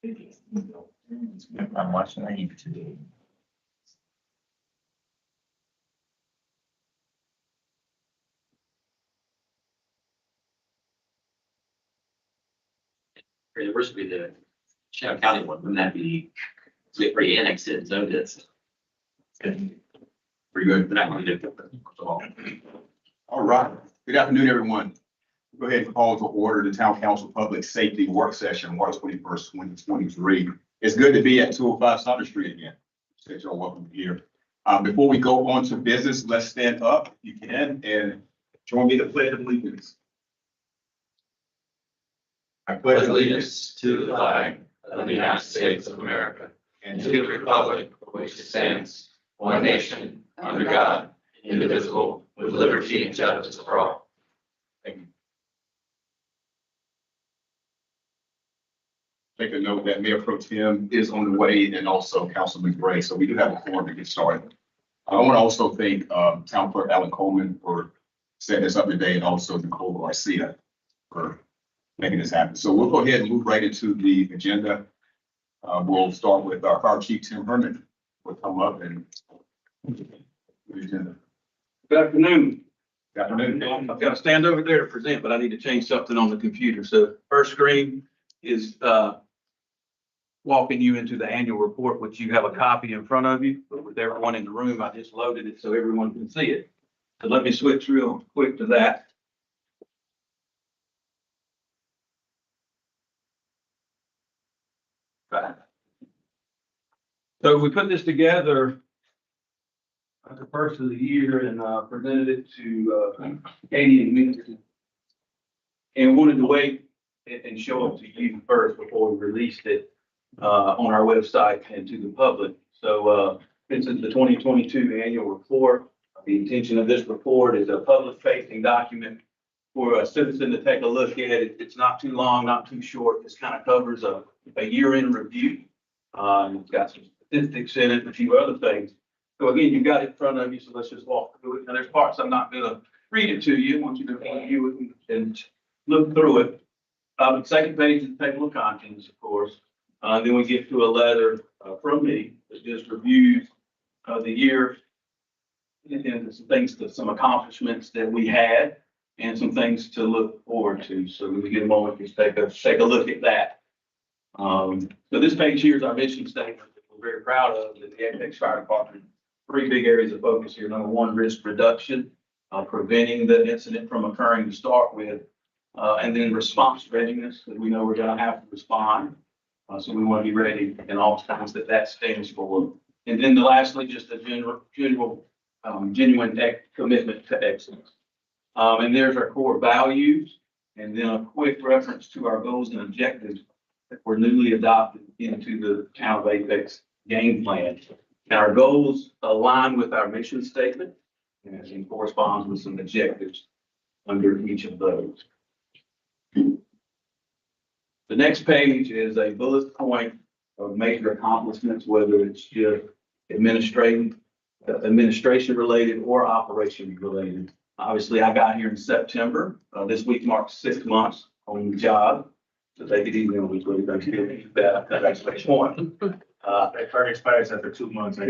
I'm watching that YouTube. It was be the Shadow County one, wouldn't that be, it's pretty annexed in, so it's. Pretty good, but I want to do. All right. Good afternoon, everyone. Go ahead and call to order the Town Council Public Safety Work Session, March 21st, 2023. It's good to be at 205 South Street again. Say y'all welcome here. Before we go on to business, let's stand up if you can and join me in the pledge of allegiance. I Pledge allegiance to the flag of the United States of America and to the republic for which it stands, one nation, under God, indivisible, with liberty and justice for all. Thank you. Take a note that Mayor Pro Tem is on the way and also Councilman Gray. So we do have a forum to get started. I want to also thank Town Clerk Alan Coleman for setting this up today and also Nicole Garcia for making this happen. So we'll go ahead and move right into the agenda. We'll start with our Fire Chief Tim Herman. Will come up and the agenda. Good afternoon. Good afternoon. I've got to stand over there to present, but I need to change something on the computer. So first screen is walking you into the annual report, which you have a copy in front of you. But with everyone in the room, I just loaded it so everyone can see it. So let me switch real quick to that. Right. So we put this together at the first of the year and presented it to Katie and me. And wanted to wait and show it to you first before we released it on our website and to the public. So this is the 2022 annual report. The intention of this report is a public facing document for a citizen to take a look at it. It's not too long, not too short. This kind of covers a year in review. It's got some statistics in it and a few other things. So again, you've got it in front of you, so let's just walk through it. Now there's parts I'm not gonna read it to you. I want you to review it and look through it. The second page is the table of contents, of course. Then we get to a letter from me that just reviews the year and some things, some accomplishments that we had and some things to look forward to. So when we get a moment, just take a look at that. So this page here is our mission statement that we're very proud of, that the Apex Fire Department. Three big areas of focus here. Number one, risk reduction, preventing the incident from occurring to start with. And then response readiness, that we know we're gonna have to respond. So we want to be ready in all times that stands for. And then lastly, just a genuine commitment to excellence. And there's our core values. And then a quick reference to our goals and objectives that were newly adopted into the Town of Apex game plan. And our goals align with our mission statement and corresponds with some objectives under each of those. The next page is a bullet point of major accomplishments, whether it's just administration related or operation related. Obviously, I got here in September. This week marks 6 months on the job. So take it easy on this week. That's next one. That card expires after 2 months. My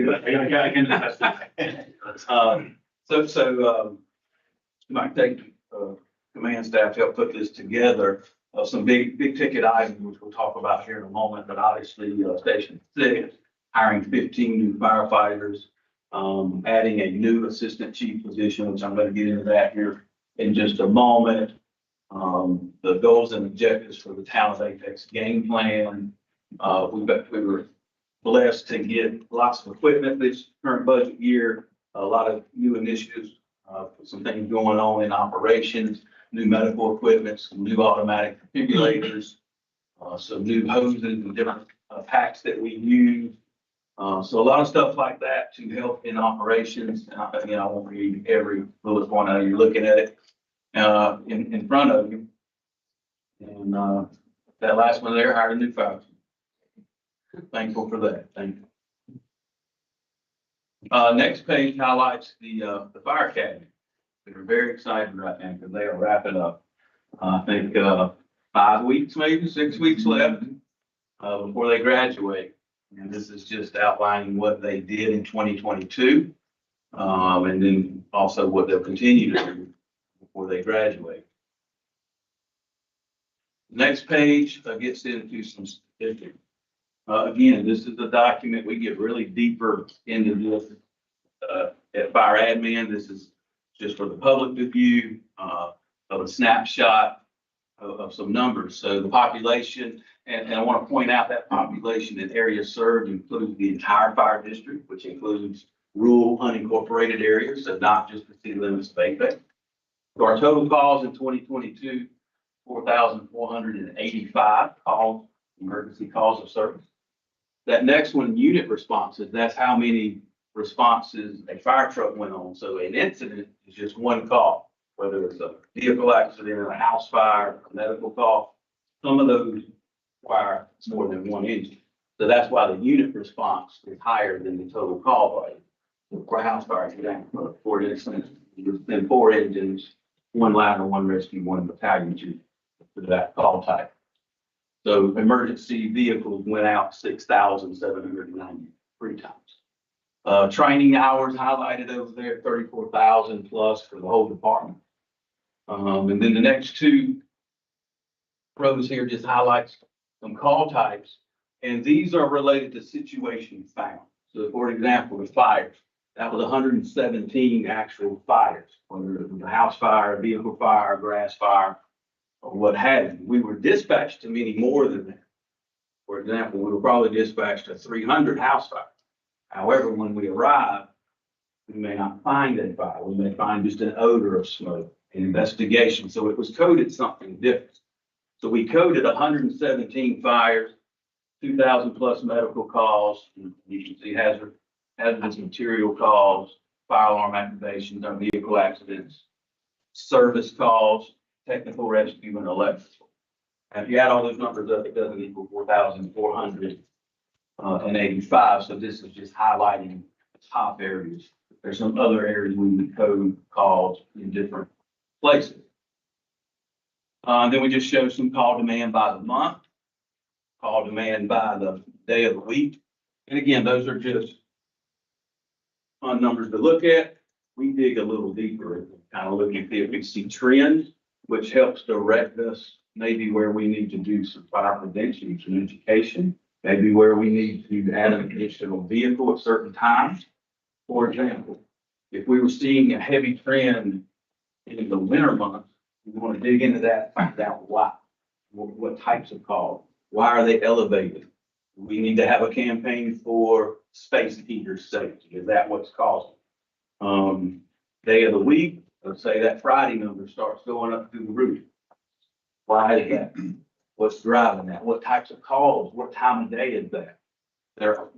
command staff helped put this together. Some big ticket items, which we'll talk about here in a moment, but obviously Station 6, hiring 15 new firefighters, adding a new assistant chief position, which I'm going to get into that here in just a moment. The goals and objectives for the Town of Apex game plan. We were blessed to get lots of equipment this current budget year, a lot of new initiatives, some things going on in operations, new medical equipment, some new automatic defibrillators, some new hoses and different packs that we use. So a lot of stuff like that to help in operations. And I won't read every bullet point. I know you're looking at it in front of you. And that last one there, hired a new fire. Thankful for that. Thank you. Next page highlights the Fire Academy. We're very excited right now because they are wrapping up. I think 5 weeks, maybe 6 weeks left. before they graduate. And this is just outlining what they did in 2022, and then also what they'll continue to do before they graduate. Next page gets into some statistics. Again, this is a document, we get really deeper into this at Fire Admin. This is just for the public to view, of a snapshot of some numbers. So the population, and I want to point out that population in areas served includes the entire fire district, which includes rural unincorporated areas, so not just the city limits of Bay. So our total calls in 2022, 4,485 calls, emergency calls of service. That next one, unit responses, that's how many responses a fire truck went on. So an incident is just one call, whether it's a vehicle accident, a house fire, a medical call. Some of those require more than one engine. So that's why the unit response is higher than the total call volume. For a house fire, for instance, there's been 4 engines, 1 ladder, 1 rescue, 1 battalion chief for that call type. So emergency vehicles went out 6,793 times. Training hours highlighted over there, 34,000 plus for the whole department. And then the next 2 rows here just highlights some call types, and these are related to situations found. So for example, the fires, that was 117 actual fires, whether it was a house fire, a vehicle fire, a grass fire, or what have you. We were dispatched to many more than that. For example, we were probably dispatched to 300 house fires. However, when we arrive, we may not find a fire. We may find just an odor of smoke, an investigation. So it was coded something different. So we coded 117 fires, 2,000 plus medical calls. You can see hazardous material calls, fire alarm activations, or vehicle accidents, service calls, technical rescue, and electrical. And if you add all those numbers up, it doesn't equal 4,485. So this is just highlighting the top areas. There's some other areas we would code calls in different places. Then we just show some call demand by the month, call demand by the day of the week. And again, those are just fun numbers to look at. We dig a little deeper and kind of look and see if we see trends, which helps direct us maybe where we need to do some fire prevention and education, maybe where we need to add an additional vehicle at certain times. For example, if we were seeing a heavy trend in the winter months, we want to dig into that, find out why, what types of calls, why are they elevated? We need to have a campaign for space heater safety. Is that what's causing? Day of the week, let's say that Friday number starts going up through the roof. Why is that? What's driving that? What types of calls? What time of day is that?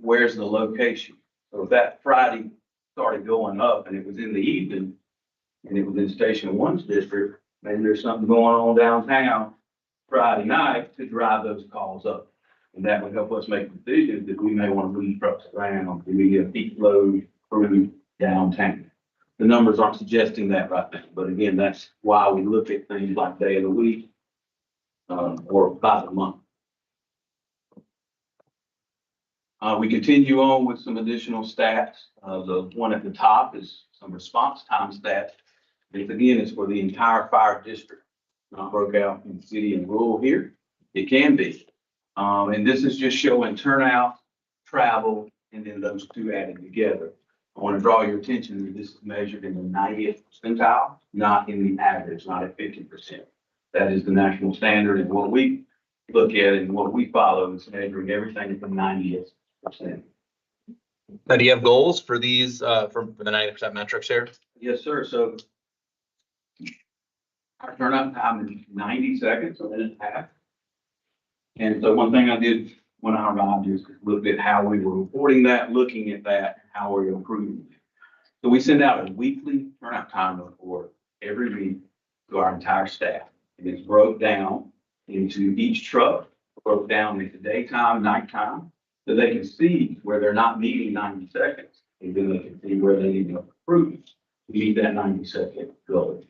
Where's the location? So if that Friday started going up and it was in the evening and it was in Station 1's district, maybe there's something going on downtown Friday night to drive those calls up. And that would help us make decisions that we may want to move trucks around. Do we get a peak load through downtown? The numbers aren't suggesting that right now, but again, that's why we look at things like day of the week or by the month. We continue on with some additional stats. The one at the top is some response time stats. This again is for the entire fire district, not broke out in city and rural here. It can be. And this is just showing turnout, travel, and then those 2 added together. I want to draw your attention that this is measured in the 90th percentile, not in the average, not at 50%. That is the national standard, and what we look at and what we follow is measuring everything at the 90th percent. Now, do you have goals for these, for the 90% metrics here? Yes, sir. So our turnout time is 90 seconds, a minute and a half. And so one thing I did when I arrived is look at how we were reporting that, looking at that, how we're improving it. So we send out a weekly turnout time report every week to our entire staff. And it's broke down into each truck, broke down into daytime, nighttime, so they can see where they're not meeting 90 seconds. And then they can see where they need to improve to meet that 90-second goal.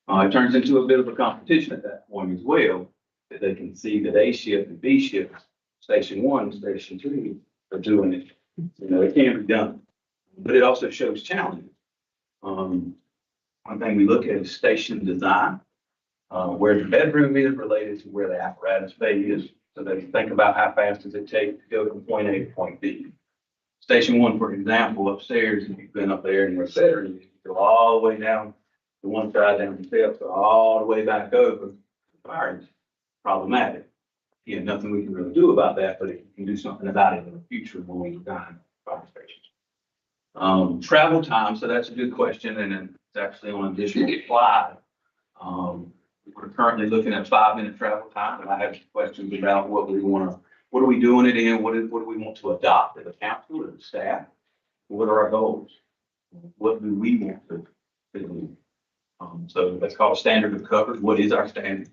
It turns into a bit of a competition at that point as well, that they can see that A shift and B shift Station 1, Station 2 are doing it. You know, it can be done, but it also shows challenges. One thing we look at is station design, where the bedroom is related to where the apparatus bay is. So that you think about how fast does it take to go from point A to point B. Station 1, for example, upstairs, if you've been up there and et cetera, you go all the way down the one side down the steps, go all the way back over. Fire is problematic. Yeah, nothing we can really do about that, but if you can do something about it in the future when we design fire stations. Travel time, so that's a good question, and it's actually on a district slide. We're currently looking at 5-minute travel time, and I have some questions about what are we doing it in? What do we want to adopt as a council, as a staff? What are our goals? What do we want to do? So that's called standard of coverage. What is our standard?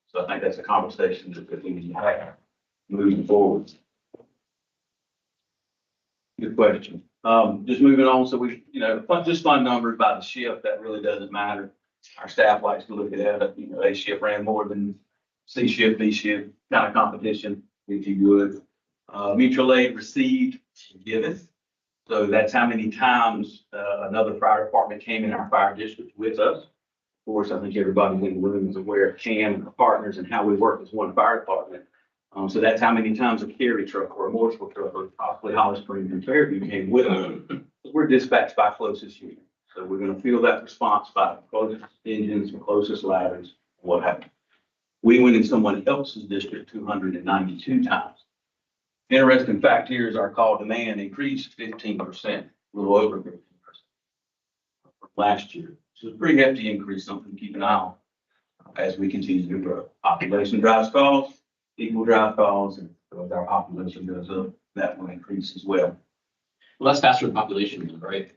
So I think that's a conversation that we need to have moving forward. Good question. Just moving on. So we, just fun numbers by the shift. That really doesn't matter. Our staff likes to look at that. A shift ran more than C shift, B shift kind of competition, if you would. Mutual aid received, given. So that's how many times another fire department came in our fire district with us. Of course, I think everybody in the room is aware of CAM and our partners and how we work as one fire department. So that's how many times a carry truck or a Morrisville truck or possibly Holly Springs and Fairview came with us. We're dispatched by closest unit. So we're going to feel that response by the closest engines, the closest ladders, what happened. We went in someone else's district 292 times. Interesting fact here is our call demand increased 15%, a little over 15% from last year. So it's a pretty hefty increase, something to keep an eye on as we continue to grow. Population drives calls, people drive calls, and as our population goes up, that will increase as well. Well, that's faster than population growth, right?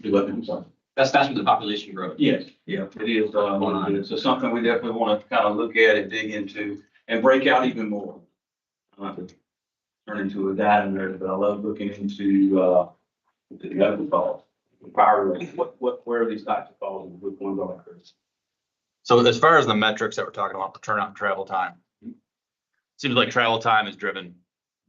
Do what, I'm sorry. That's faster than population growth. Yes, yeah, it is. So something we definitely want to kind of look at and dig into and break out even more. Turn into a data nerd, but I love looking into the other calls. Fire, where are these types of calls and which ones are occurring? So as far as the metrics that we're talking about, the turnout and travel time, seems like travel time is driven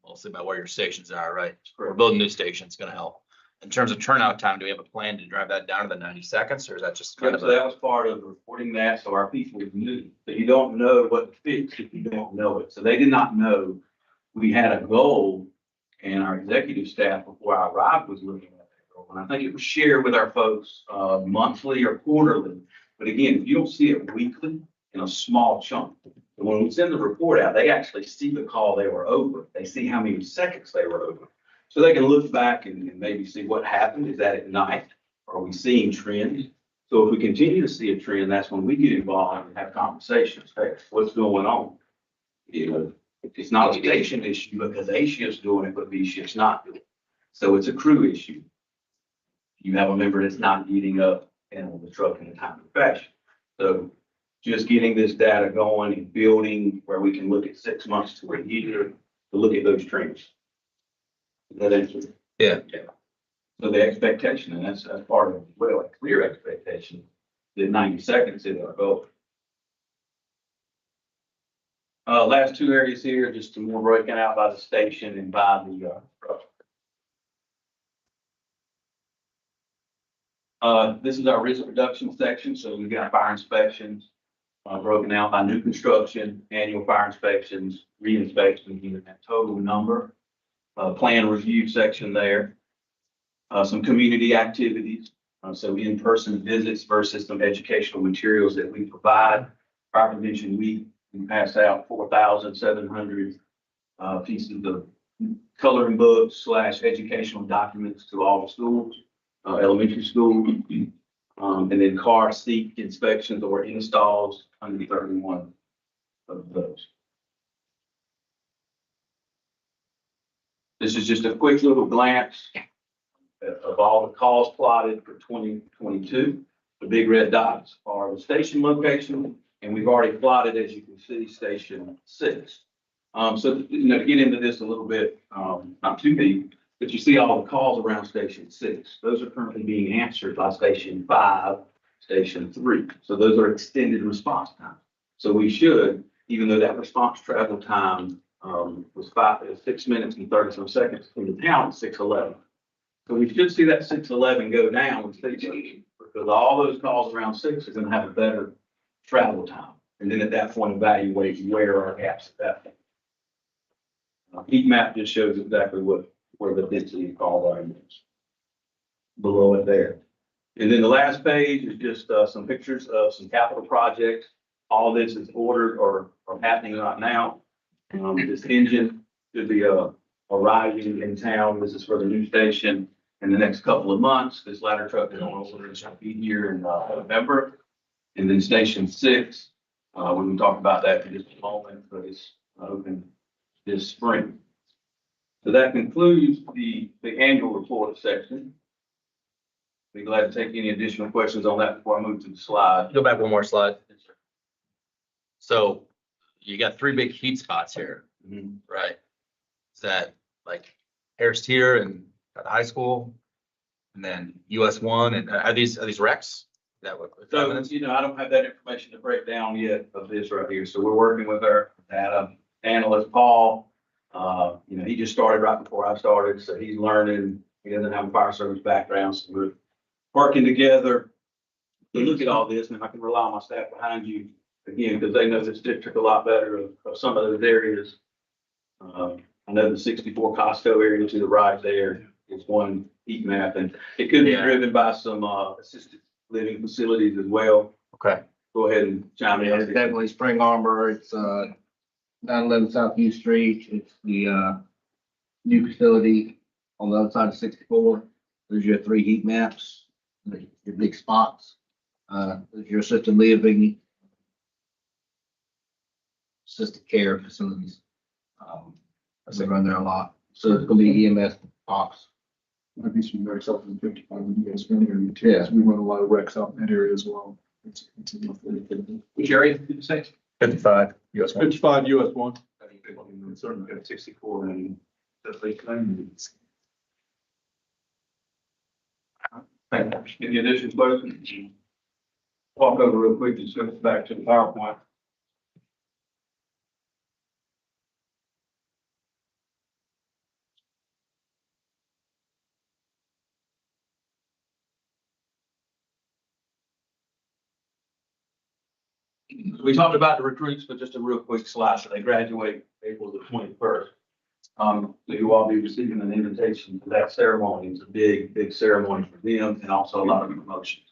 mostly by where your stations are, right? We're building new stations, gonna help. In terms of turnout time, do we have a plan to drive that down to the 90 seconds, or is that just kind Yeah, of so that was part of reporting that, so our people knew. So you don't know what to fix if you don't know it. So they did not know we had a goal, and our executive staff before I arrived was looking at that goal. And I think it was shared with our folks monthly or quarterly. But again, if you don't see it weekly in a small chunk, when we send the report out, they actually see the call they were over. They see how many seconds they were over. So they can look back and maybe see what happened. Is that at night? Are we seeing trends? So if we continue to see a trend, that's when we get involved and have conversations. Hey, what's going on? It's not a station issue because A shift's doing it, but B shift's not doing it. So it's a crew issue. You have a member that's not getting up and on the truck in a timely fashion. So just getting this data going and building where we can look at 6 months to a year to look at those trends. Does that answer? Yeah. So the expectation, and that's part of, well, a clear expectation, that 90 seconds is our goal. Last two areas here, just some more breaking out by the station and by the this is our risk reduction section. So we've got fire inspections broken out by new construction, annual fire inspections, re-inspections, even that total number. Plan review section there. Some community activities. So in-person visits versus some educational materials that we provide. Fire Prevention Week, we pass out 4,700 pieces of coloring books / educational documents to all the schools, elementary schools, and then car seat inspections or installs, 131 of those. This is just a quick little glance of all the calls plotted for 2022. The big red dots are the station location, and we've already plotted, as you can see, Station 6. So, to get into this a little bit, not too deep, but you see all the calls around Station 6. Those are currently being answered by Station 5, Station 3. So those are extended response times. So we should, even though that response travel time Was 6 minutes and 30 some seconds. In the town, it's 6:11. So we should see that 6:11 go down with station because all those calls around 6 are gonna have a better travel time. And then at that point, evaluate where our gaps at that point. Heat map just shows exactly where the density of call volume is. Below it there. And then the last page is just some pictures of some capital projects. All this is ordered or happening right now. This engine should be arriving in town. This is for the new station in the next couple of months. This ladder truck is on order. It's going to be here in November. And then Station 6, we can talk about that in just a moment, but it's open this spring. So that concludes the annual report section. Be glad to take any additional questions on that before I move to the slide. Go back one more slide. So you got 3 big heat spots here, right? Is that like Harris Tier and at the high school? And then US 1, and are these recs? Is that what? So, I don't have that information to break down yet of this right here. So we're working with our data analyst, Paul. He just started right before I started, so he's learning. He doesn't have a fire service background, so we're working together to look at all this, and I can rely on my staff behind you again, because they know this district a lot better of some of those areas. I know the 64 Costco area to the right there is one heat map, and it could be Yeah. driven by some assisted living facilities as well. Okay. Go ahead and chime Yeah, it's in. definitely Spring Arbor. It's 911 South U Street. It's the new facility on the other side of 64. There's your 3 heat maps, your big spots. There's your assisted living, assisted care facilities. They run there a lot. So it's gonna be EMS box. Might be some very something 55 in the US area too. Yeah. We run a lot of recs out in that area as well. It's enough for everything. Which area did you say? 55 US 1. 55 US 1. Certainly got 64 and the lake claims. Any additional questions? Walk over real quick and switch back to the PowerPoint. We talked about the recruits, but just a real quick slide. So they graduate April the 21st. So you all be receiving an invitation to that ceremony. It's a big ceremony for them and also a lot of promotions.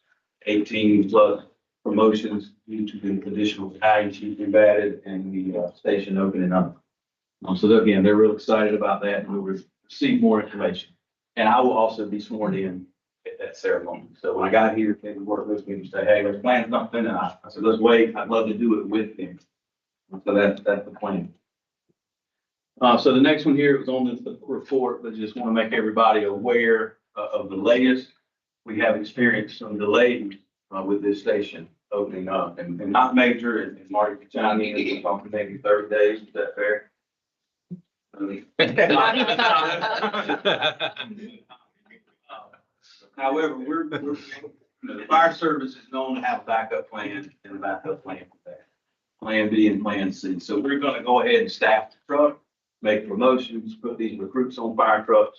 18 plus promotions due to the additional battalion chief we've added and the station opening up. So again, they're real excited about that and we'll receive more information. And I will also be sworn in at that ceremony. So when I got here, they would work with me to say, hey, let's plan something. And I said, let's wait. I'd love to do it with them. So that's the plan. So the next one here was on the report, but just want to make everybody aware of the latest. We have experienced some delays with this station opening up and not major, and Marty can chime in, it's talking maybe 30 days. Is that fair? However, the fire service is known to have a backup plan and a backup plan for that. Plan B and Plan C. So we're going to go ahead and staff the truck, make promotions, put these recruits on fire trucks,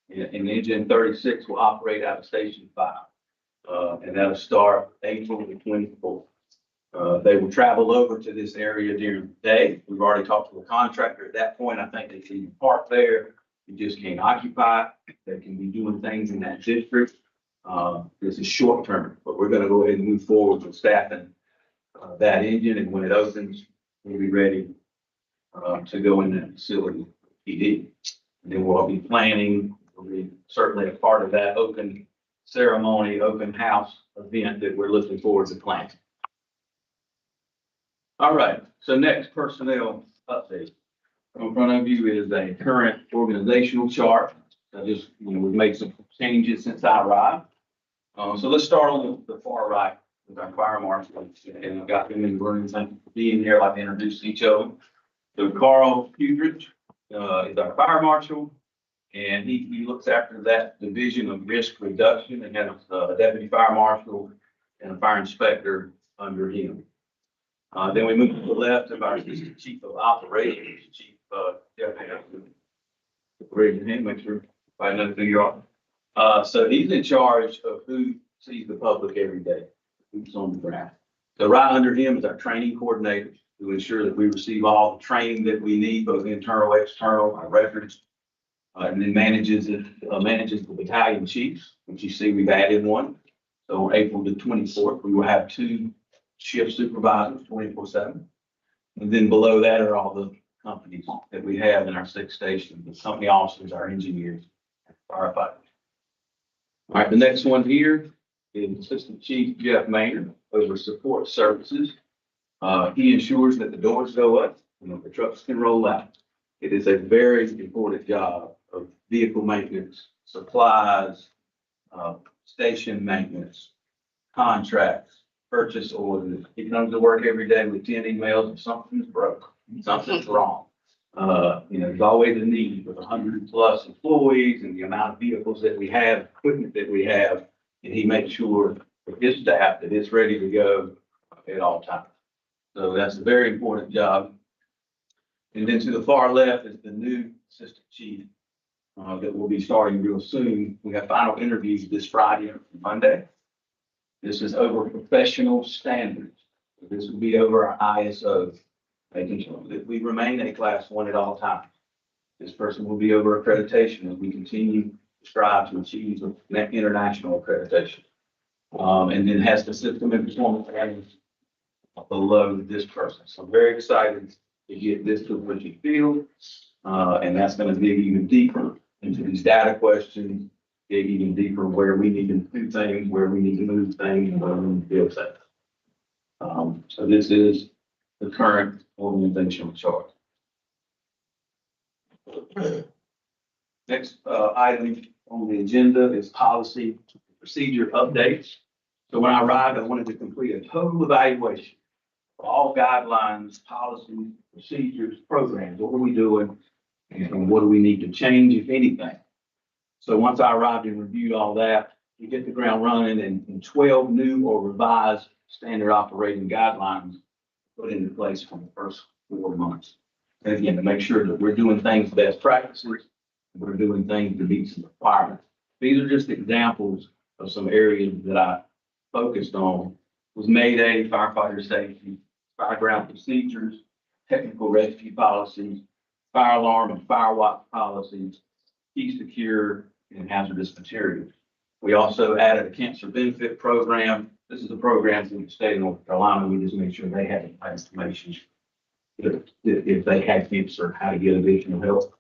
and Engine 36 will operate out of Station 5. And that'll start April the 24th. They will travel over to this area during the day. We've already talked to the contractor. At that point, I think they can park there. You just can't occupy. They can be doing things in that district. This is short term, but we're going to go ahead and move forward with staffing that engine. And when it opens, we'll be ready to go in that facility, PD. And then we'll be planning, we'll be certainly a part of that open ceremony, open house event that we're looking forward to planning. All right, so next personnel update. In front of you is a current organizational chart. We've made some changes since I arrived. So let's start on the far right with our fire marshal. And I've got them in the room. Thank you for being here. I'd like to introduce each of them. So Carl Hudrich is our fire marshal, and he looks after that division of risk reduction and has a deputy fire marshal and a fire inspector under him. Then we move to the left of our assistant chief of operations, Chief Jeff Ham. Raise your hand, make sure I know who you are. So he's in charge of who sees the public every day, who's on the ground. So right under him is our training coordinator to ensure that we receive all the training that we need, both internal, external, our records. And then manages the battalion chiefs, which you see we've added one. So on April the 24th, we will have 2 shift supervisors 24/7. And then below that are all the companies that we have in our 6 stations, the company officers, our engineers, firefighters. All right, the next one here is Assistant Chief Jeff Maynard over support services. He ensures that the doors go up and the trucks can roll out. It is a very important job of vehicle maintenance, supplies, station maintenance, contracts, purchase orders. He comes to work every day with 10 emails if something's broke, something's wrong. There's always a need with 100+ employees and the amount of vehicles that we have, equipment that we have. And he makes sure for his staff that it's ready to go at all times. So that's a very important job. And then to the far left is the new assistant chief that will be starting real soon. We have final interviews this Friday and Monday. This is over professional standards. This will be over our ISO, making sure that we remain a class 1 at all times. This person will be over accreditation as we continue to strive to achieve international accreditation. And then has the system and performance standards below this person. So I'm very excited to get this to Richard Field. And that's going to dig even deeper into these data questions, dig even deeper where we need to do things, where we need to move things, and where we need to build things. So this is the current organizational chart. Next item on the agenda is policy procedure updates. So when I arrived, I wanted to complete a total evaluation of all guidelines, policies, procedures, programs. What are we doing? And what do we need to change, if anything? So once I arrived and reviewed all that, we hit the ground running and 12 new or revised standard operating guidelines put into place for the first 4 months. And again, to make sure that we're doing things best practices, we're doing things to meet some requirements. These are just examples of some areas that I focused on. Was Mayday, firefighter safety, fire ground procedures, technical rescue policies, fire alarm and fire watch policies, key secure, and hazardous materials. We also added a cancer benefit program. This is a program from the state of North Carolina. We just made sure they had the information if they had cancer, how to get additional help.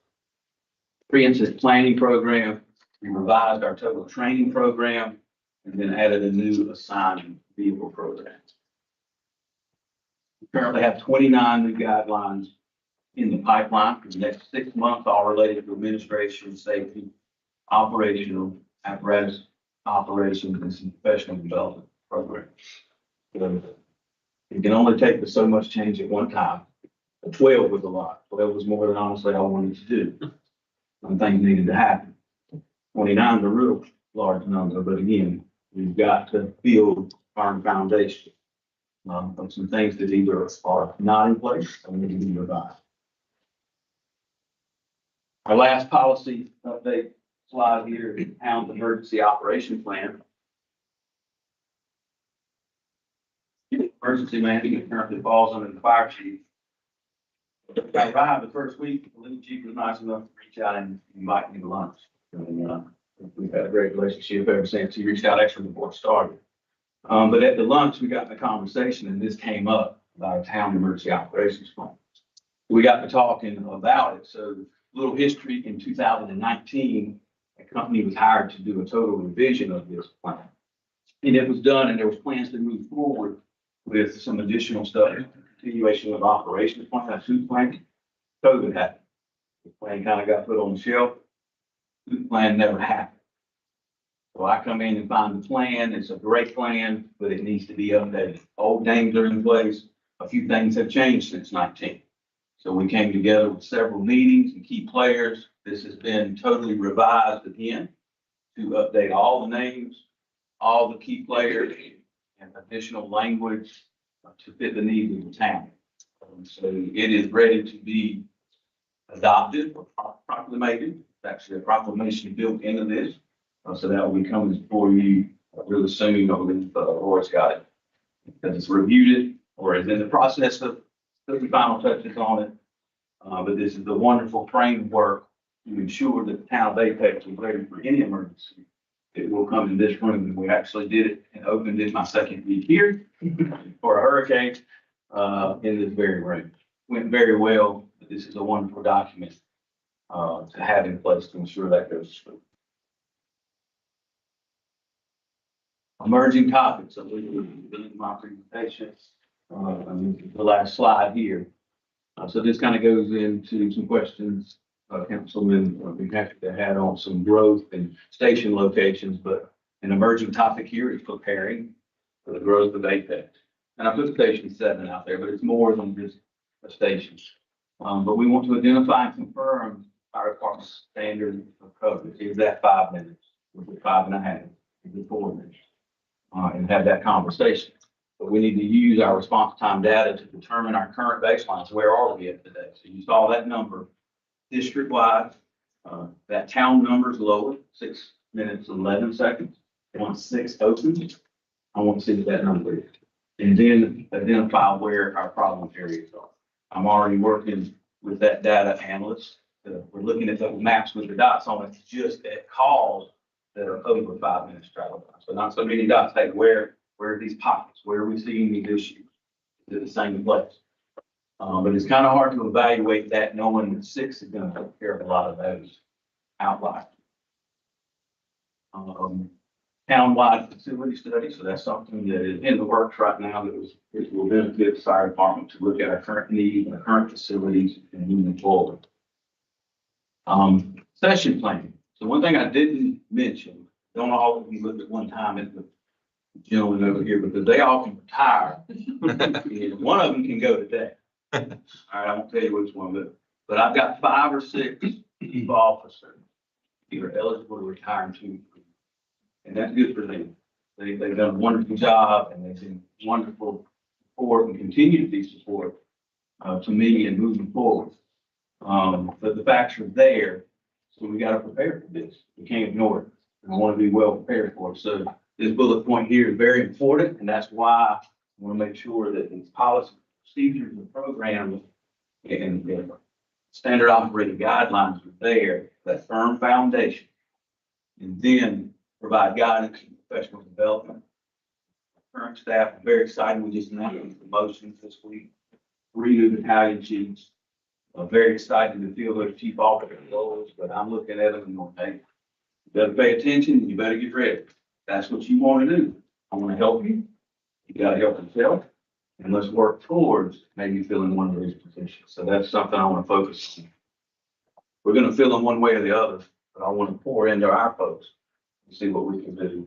Pre-incident planning program. We revised our total training program and then added a new assigned vehicle program. We currently have 29 new guidelines in the pipeline for the next 6 months, all related to administration, safety, operational, apparatus, operations, and some professional development programs. So it can only take for so much change at one time. 12 was a lot. 12 was more than honestly I wanted to do. Some things needed to happen. 29 is a real large number, but again, we've got to build firm foundation of some things that either are not in place or need to be revised. Our last policy update slide here is Town's emergency operation plan. Emergency management currently falls under the fire chief. I arrived the first week, the lead chief was nice enough to reach out and invite me to lunch. And, we've had a great relationship ever since. He reached out actually before it started. But at the lunch, we got in a conversation and this came up about a town emergency operations plan. We got to talking about it. So a little history, in 2019, a company was hired to do a total revision of this plan. And it was done and there was plans to move forward with some additional stuff, continuation of operations plan, a suit plan. COVID happened. The plan kind of got put on the shelf. The plan never happened. So I come in and find the plan. It's a great plan, but it needs to be updated. Old names are in place. A few things have changed since 19. So we came together with several meetings and key players. This has been totally revised again to update all the names, all the key players, and additional language to fit the needs of the town. So it is ready to be adopted or proclamated. It's actually a proclamation built into this. So that will be coming before you really soon. I believe Laura's got it. Because it's reviewed it or is in the process of putting final touches on it. But this is the wonderful framework to ensure that the town of Apex is ready for any emergency. It will come in this room, and we actually did it and opened it my second week here for a hurricane in this very room. Went very well, but this is a wonderful document to have in place to ensure that goes through. Emerging topics, I believe, in my presentation, the last slide here. So this kind of goes into some questions, Councilman, I'd be happy to add on some growth and station locations, but an emerging topic here is preparing for the growth of Apex. And I put Station 7 out there, but it's more than just a station. But we want to identify and confirm our department's standard of coverage. Is that 5 minutes? Is it 5.5? Is it 4 minutes? And have that conversation. But we need to use our response time data to determine our current baselines. Where are we at today? So you saw that number district-wide. That town number is lower, 6 minutes, 11 seconds. Once 6 opens, I want to see what that number is. And then identify where our problem areas are. I'm already working with that data analyst. We're looking at those maps with the dots on it, just at calls that are over 5 minutes travel time. So not so many dots, hey, where are these pockets? Where are we seeing these issues? Is it the same place? But it's kind of hard to evaluate that knowing that 6 is going to take care of a lot of those outliers. Townwide facility study, so that's something that is in the works right now that will benefit the fire department to look at our current needs and our current facilities and moving forward. Session planning. So one thing I didn't mention, don't all of you look at one time at the gentleman over here because they all can retire. And one of them can go today. All right, I won't tell you which one, but I've got 5 or 6 officers that are eligible to retire in 2 years. And that's good for them. They've done a wonderful job and they've been wonderful support and continue to be support to me and moving forward. But the facts are there, so we got to prepare for this. We can't ignore it. And I want to be well prepared for it. So this bullet point here is very important, and that's why I want to make sure that these policy procedures and programs and standard operating guidelines are there, that firm foundation, and then provide guidance and professional development. Current staff, I'm very excited. We just announced promotions this week. 3 new battalion chiefs. I'm very excited to fill those chief officer roles, but I'm looking at them and going, hey, you better pay attention. You better get ready. That's what you want to do. I want to help you. You got to help yourself. And let's work towards maybe filling one of those positions. So that's something I want to focus on. We're going to fill them one way or the other, but I want to pour into our folks and see what we can do.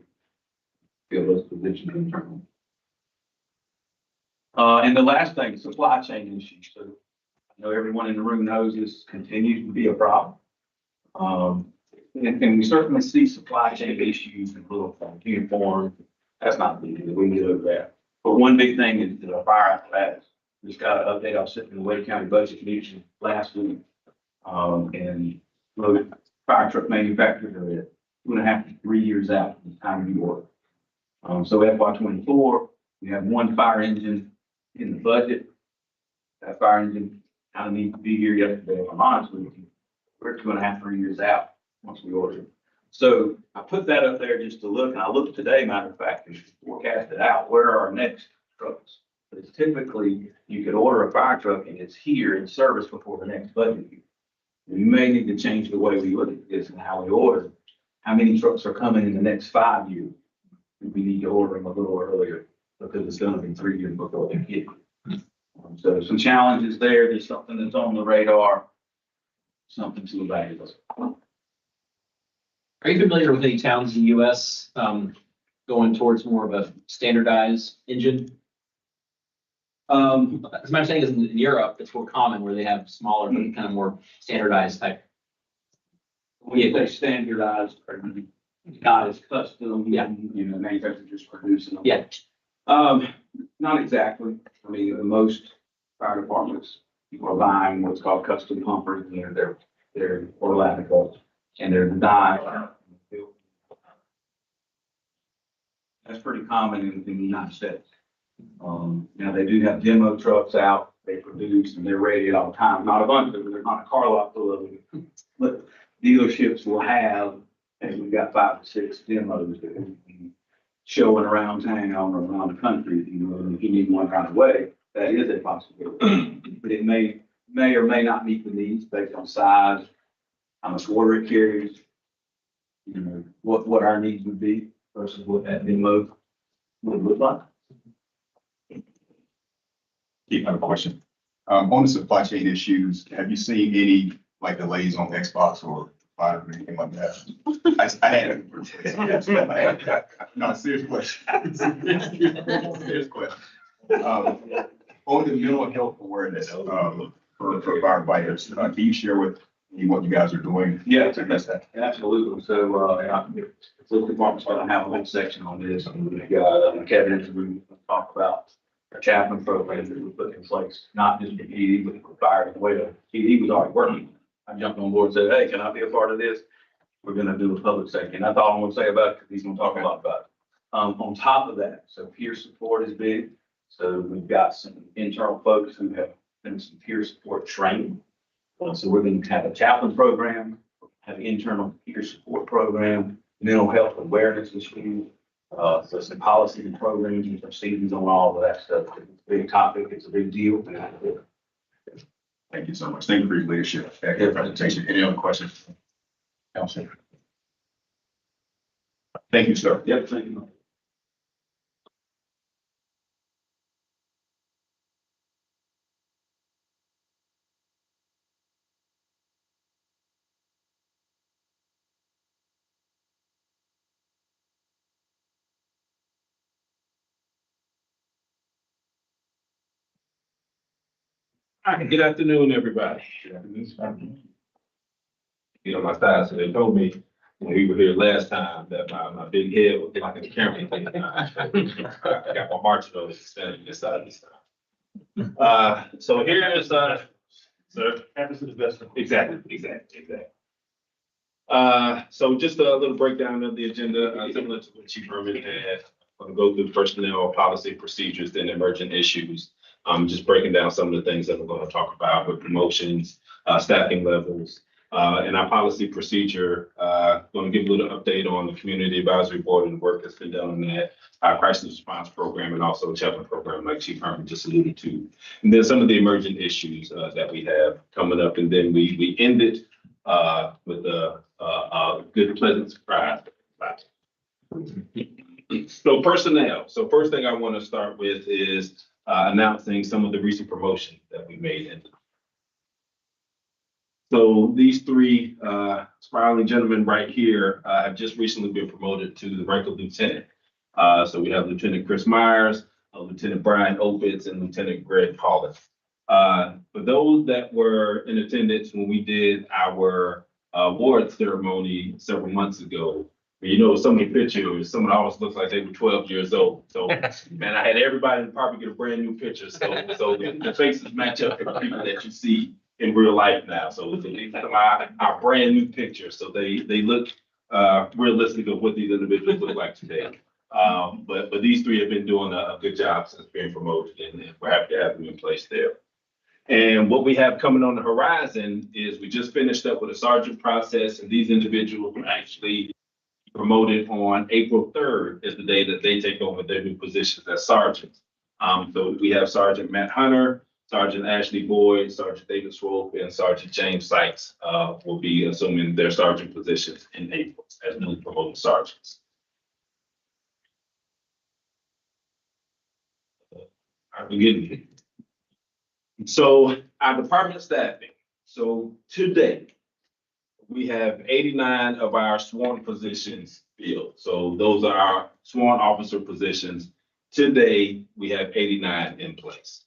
Fill those positions internally. And the last thing, supply chain issues. So I know everyone in the room knows this continues to be a problem. And we certainly see supply chain issues in little uniform. That's not big deal. We can get over that. But one big thing is the fire apparatus. Just got an update. I was sitting in the Wade County budget meeting last week. And loaded fire truck manufacturers are at 2.5 to 3 years out from the time of the order. So FY24, we have 1 fire engine in the budget. That fire engine kind of needs to be here yesterday. If I'm honest with you, we're 2.5, 3 years out once we order it. So I put that up there just to look, and I looked today, matter of fact, and forecasted out where are our next trucks. But it's typically, you could order a fire truck and it's here in service before the next budget year. We may need to change the way we look at this and how we order. How many trucks are coming in the next 5 years? We need to order them a little earlier because it's going to be 3 years before they get. So some challenges there. There's something that's on the radar, something to evaluate. Are you familiar with any towns in the US going towards more of a standardized engine? As my understanding is in Europe, it's more common where they have smaller, but kind of more standardized type. When you say standardized, or not as custom, you know, manufacturers just producing them. Yeah. Not exactly. I mean, most fire departments People are buying what's called custom pumpers, and they're Orlando, and they're designed. That's pretty common in the United States. Now they do have demo trucks out, they produce and they're ready at all times, not a bunch of them, they're not a car lot full of them. But dealerships will have, and we've got 5 or 6 demos that will be showing around town or around the country, if you need one right away, that is a possibility. But it may or may not meet the needs based on size, how much water it carries, what our needs would be versus what that demo would look like. Keep my question. On the supply chain issues, have you seen any like delays on Xbox or Fire or anything like that? I had no, serious question. Serious question. On the mental health awareness, for firefighters, can you share with me what you guys are doing? Yeah, to address that? absolutely. So, the police department's gonna have a whole section on this. We've got a cabinet room to talk about our chaplain program that we put in place, not just for PD, but for fire as well. PD was already working. I jumped on board and said, hey, can I be a part of this? We're gonna do a public safety. And that's all I'm gonna say about it, because he's gonna talk a lot about it. On top of that, so peer support is big. So we've got some internal folks who have done some peer support training. So we're going to have a chaplain program, have an internal peer support program, mental health awareness issue, so some policy and programs and proceedings on all of that stuff. It's a big topic, it's a big deal. Thank you so much. Thank you for your leadership. Excellent presentation. Any other questions? Council. Thank you, sir. Yep, thank you. Hi, good afternoon, everybody. You know, my style, so they told me when we were here last time that my big head was like a camera. I got my marching orders standing this side this time. So here is, sir. Happens to the best. Exactly. So just a little breakdown of the agenda, similar to what Chief Herman had. I'm gonna go through personnel, policy, procedures, then emergent issues. Just breaking down some of the things that we're gonna talk about with promotions, staffing levels, and our policy procedure. Gonna give a little update on the community advisory board and the work that's been done on that, our crisis response program, and also chaplain program, like Chief Herman just alluded to. And then some of the emergent issues that we have coming up, and then we ended with a good, pleasant surprise. So personnel. So first thing I want to start with is announcing some of the recent promotions that we made. So these 3 spiraling gentlemen right here have just recently been promoted to the rank of lieutenant. So we have Lieutenant Chris Myers, Lieutenant Brian Opitz, and Lieutenant Greg Paulin. For those that were in attendance when we did our award ceremony several months ago, some of the pictures, someone almost looks like they were 12 years old. So, man, I had everybody in the department get a brand new picture. So the faces match up with the people that you see in real life now. So these are our brand new pictures. So they look realistic of what these individuals look like today. But these 3 have been doing a good job since being promoted, and we're happy to have them in place there. And what we have coming on the horizon is we just finished up with a sergeant process, and these individuals were actually promoted on April 3rd is the day that they take over their new positions as sergeants. So we have Sergeant Matt Hunter, Sergeant Ashley Boyd, Sergeant David Swope, and Sergeant James Sykes will be assuming their sergeant positions in April as newly promoted sergeants. So our department staffing. So today, we have 89 of our sworn positions filled. So those are our sworn officer positions. Today, we have 89 in place.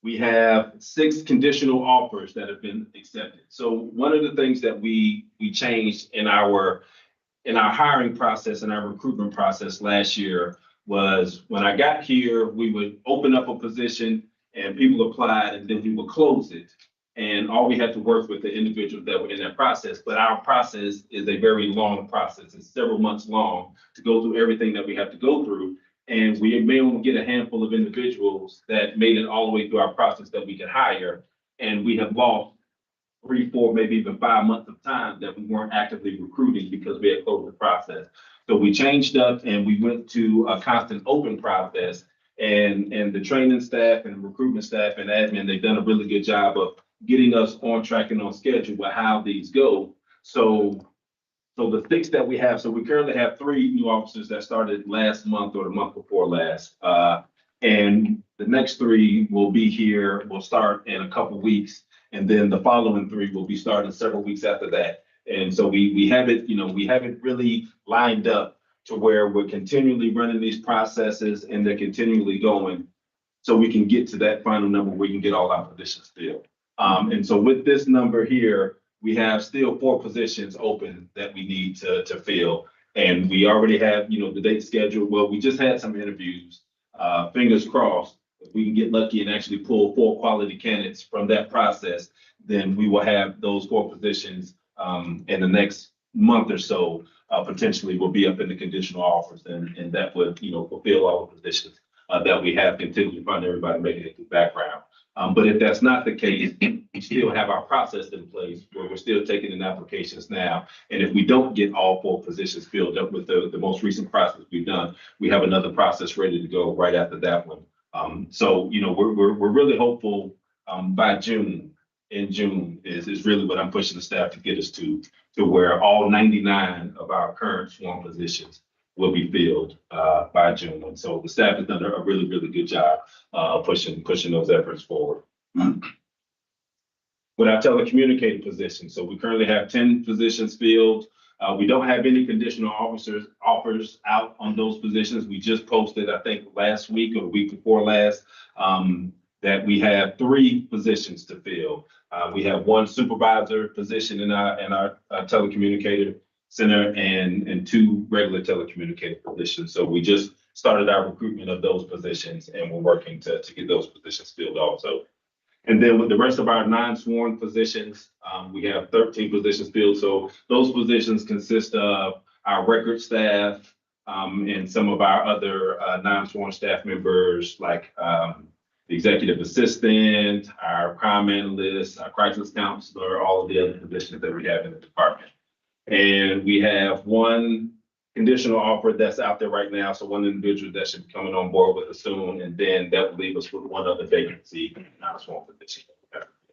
We have 6 conditional offers that have been accepted. So one of the things that we changed in our hiring process and our recruitment process last year was when I got here, we would open up a position and people applied, and then we would close it. And all we had to work with the individuals that were in that process, but our process is a very long process. It's several months long to go through everything that we have to go through. And we may only get a handful of individuals that made it all the way through our process that we could hire. And we have lost 3, 4, maybe even 5 months of time that we weren't actively recruiting because we had closed the process. So we changed up and we went to a constant open process, and the training staff and the recruitment staff and admin, they've done a really good job of getting us on track and on schedule with how these go. So the 6 that we have, so we currently have 3 new officers that started last month or the month before last. And the next 3 will be here, will start in a couple weeks. And then the following 3 will be starting several weeks after that. And so we have it, we haven't really lined up to where we're continually running these processes and they're continually going. So we can get to that final number where we can get all our positions filled. And so with this number here, we have still 4 positions open that we need to fill. And we already have, the date scheduled. Well, we just had some interviews, fingers crossed. If we can get lucky and actually pull 4 quality candidates from that process, then we will have those 4 positions in the next month or so, potentially will be up in the conditional offers, and that would, fulfill all the positions that we have continued to find everybody making it through background. But if that's not the case, we still have our process in place where we're still taking in applications now. And if we don't get all 4 positions filled up with the most recent process we've done, we have another process ready to go right after that one. So, we're really hopeful by June. In June is really what I'm pushing the staff to get us to where all 99 of our current sworn positions will be filled by June. And so the staff has done a really, really good job pushing those efforts forward. With our telecommunicator position, so we currently have 10 positions filled. We don't have any conditional offers out on those positions. We just posted, I think, last week or the week before last, that we have 3 positions to fill. We have 1 supervisor position in our telecommunicator center and 2 regular telecommunicator positions. So we just started our recruitment of those positions, and we're working to get those positions filled also. And then with the rest of our non-sworn positions, we have 13 positions filled. So those positions consist of our record staff and some of our other non-sworn staff members, like the executive assistant, our crime analyst, our crisis counselor, all of the other positions that we have in the department. And we have 1 conditional offer that's out there right now. So 1 individual that should be coming on board with us soon, and then that will leave us with 1 other vacancy, non-sworn position.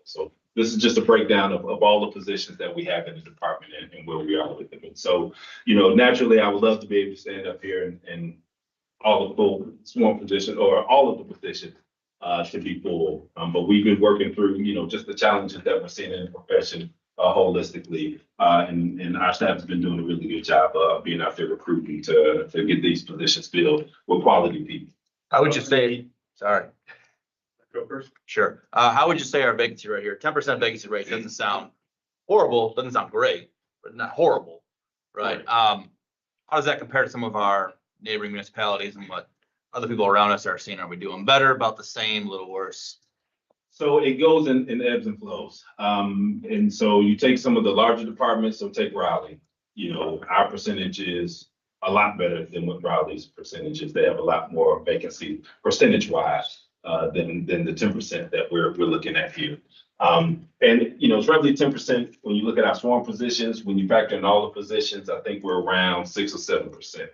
So this is just a breakdown of all the positions that we have in the department and where we are with them. And so, naturally, I would love to be able to stand up here and all the full sworn position or all of the positions should be full. But we've been working through, just the challenges that we're seeing in the profession holistically. And our staff has been doing a really good job of being out there recruiting to get these positions filled with quality people. How would you say, sorry, Go first. sure. How would you say our vacancy rate here? 10% vacancy rate doesn't sound horrible, doesn't sound great, but not horrible, right? How does that compare to some of our neighboring municipalities and what other people around us are seeing? Are we doing better, about the same, a little worse? So it goes in ebbs and flows. And so you take some of the larger departments, so take Raleigh, our percentage is a lot better than what Raleigh's percentage is. They have a lot more vacancy percentage wise than the 10% that we're looking at here. And it's roughly 10% when you look at our sworn positions. When you factor in all the positions, I think we're around 6 or 7%,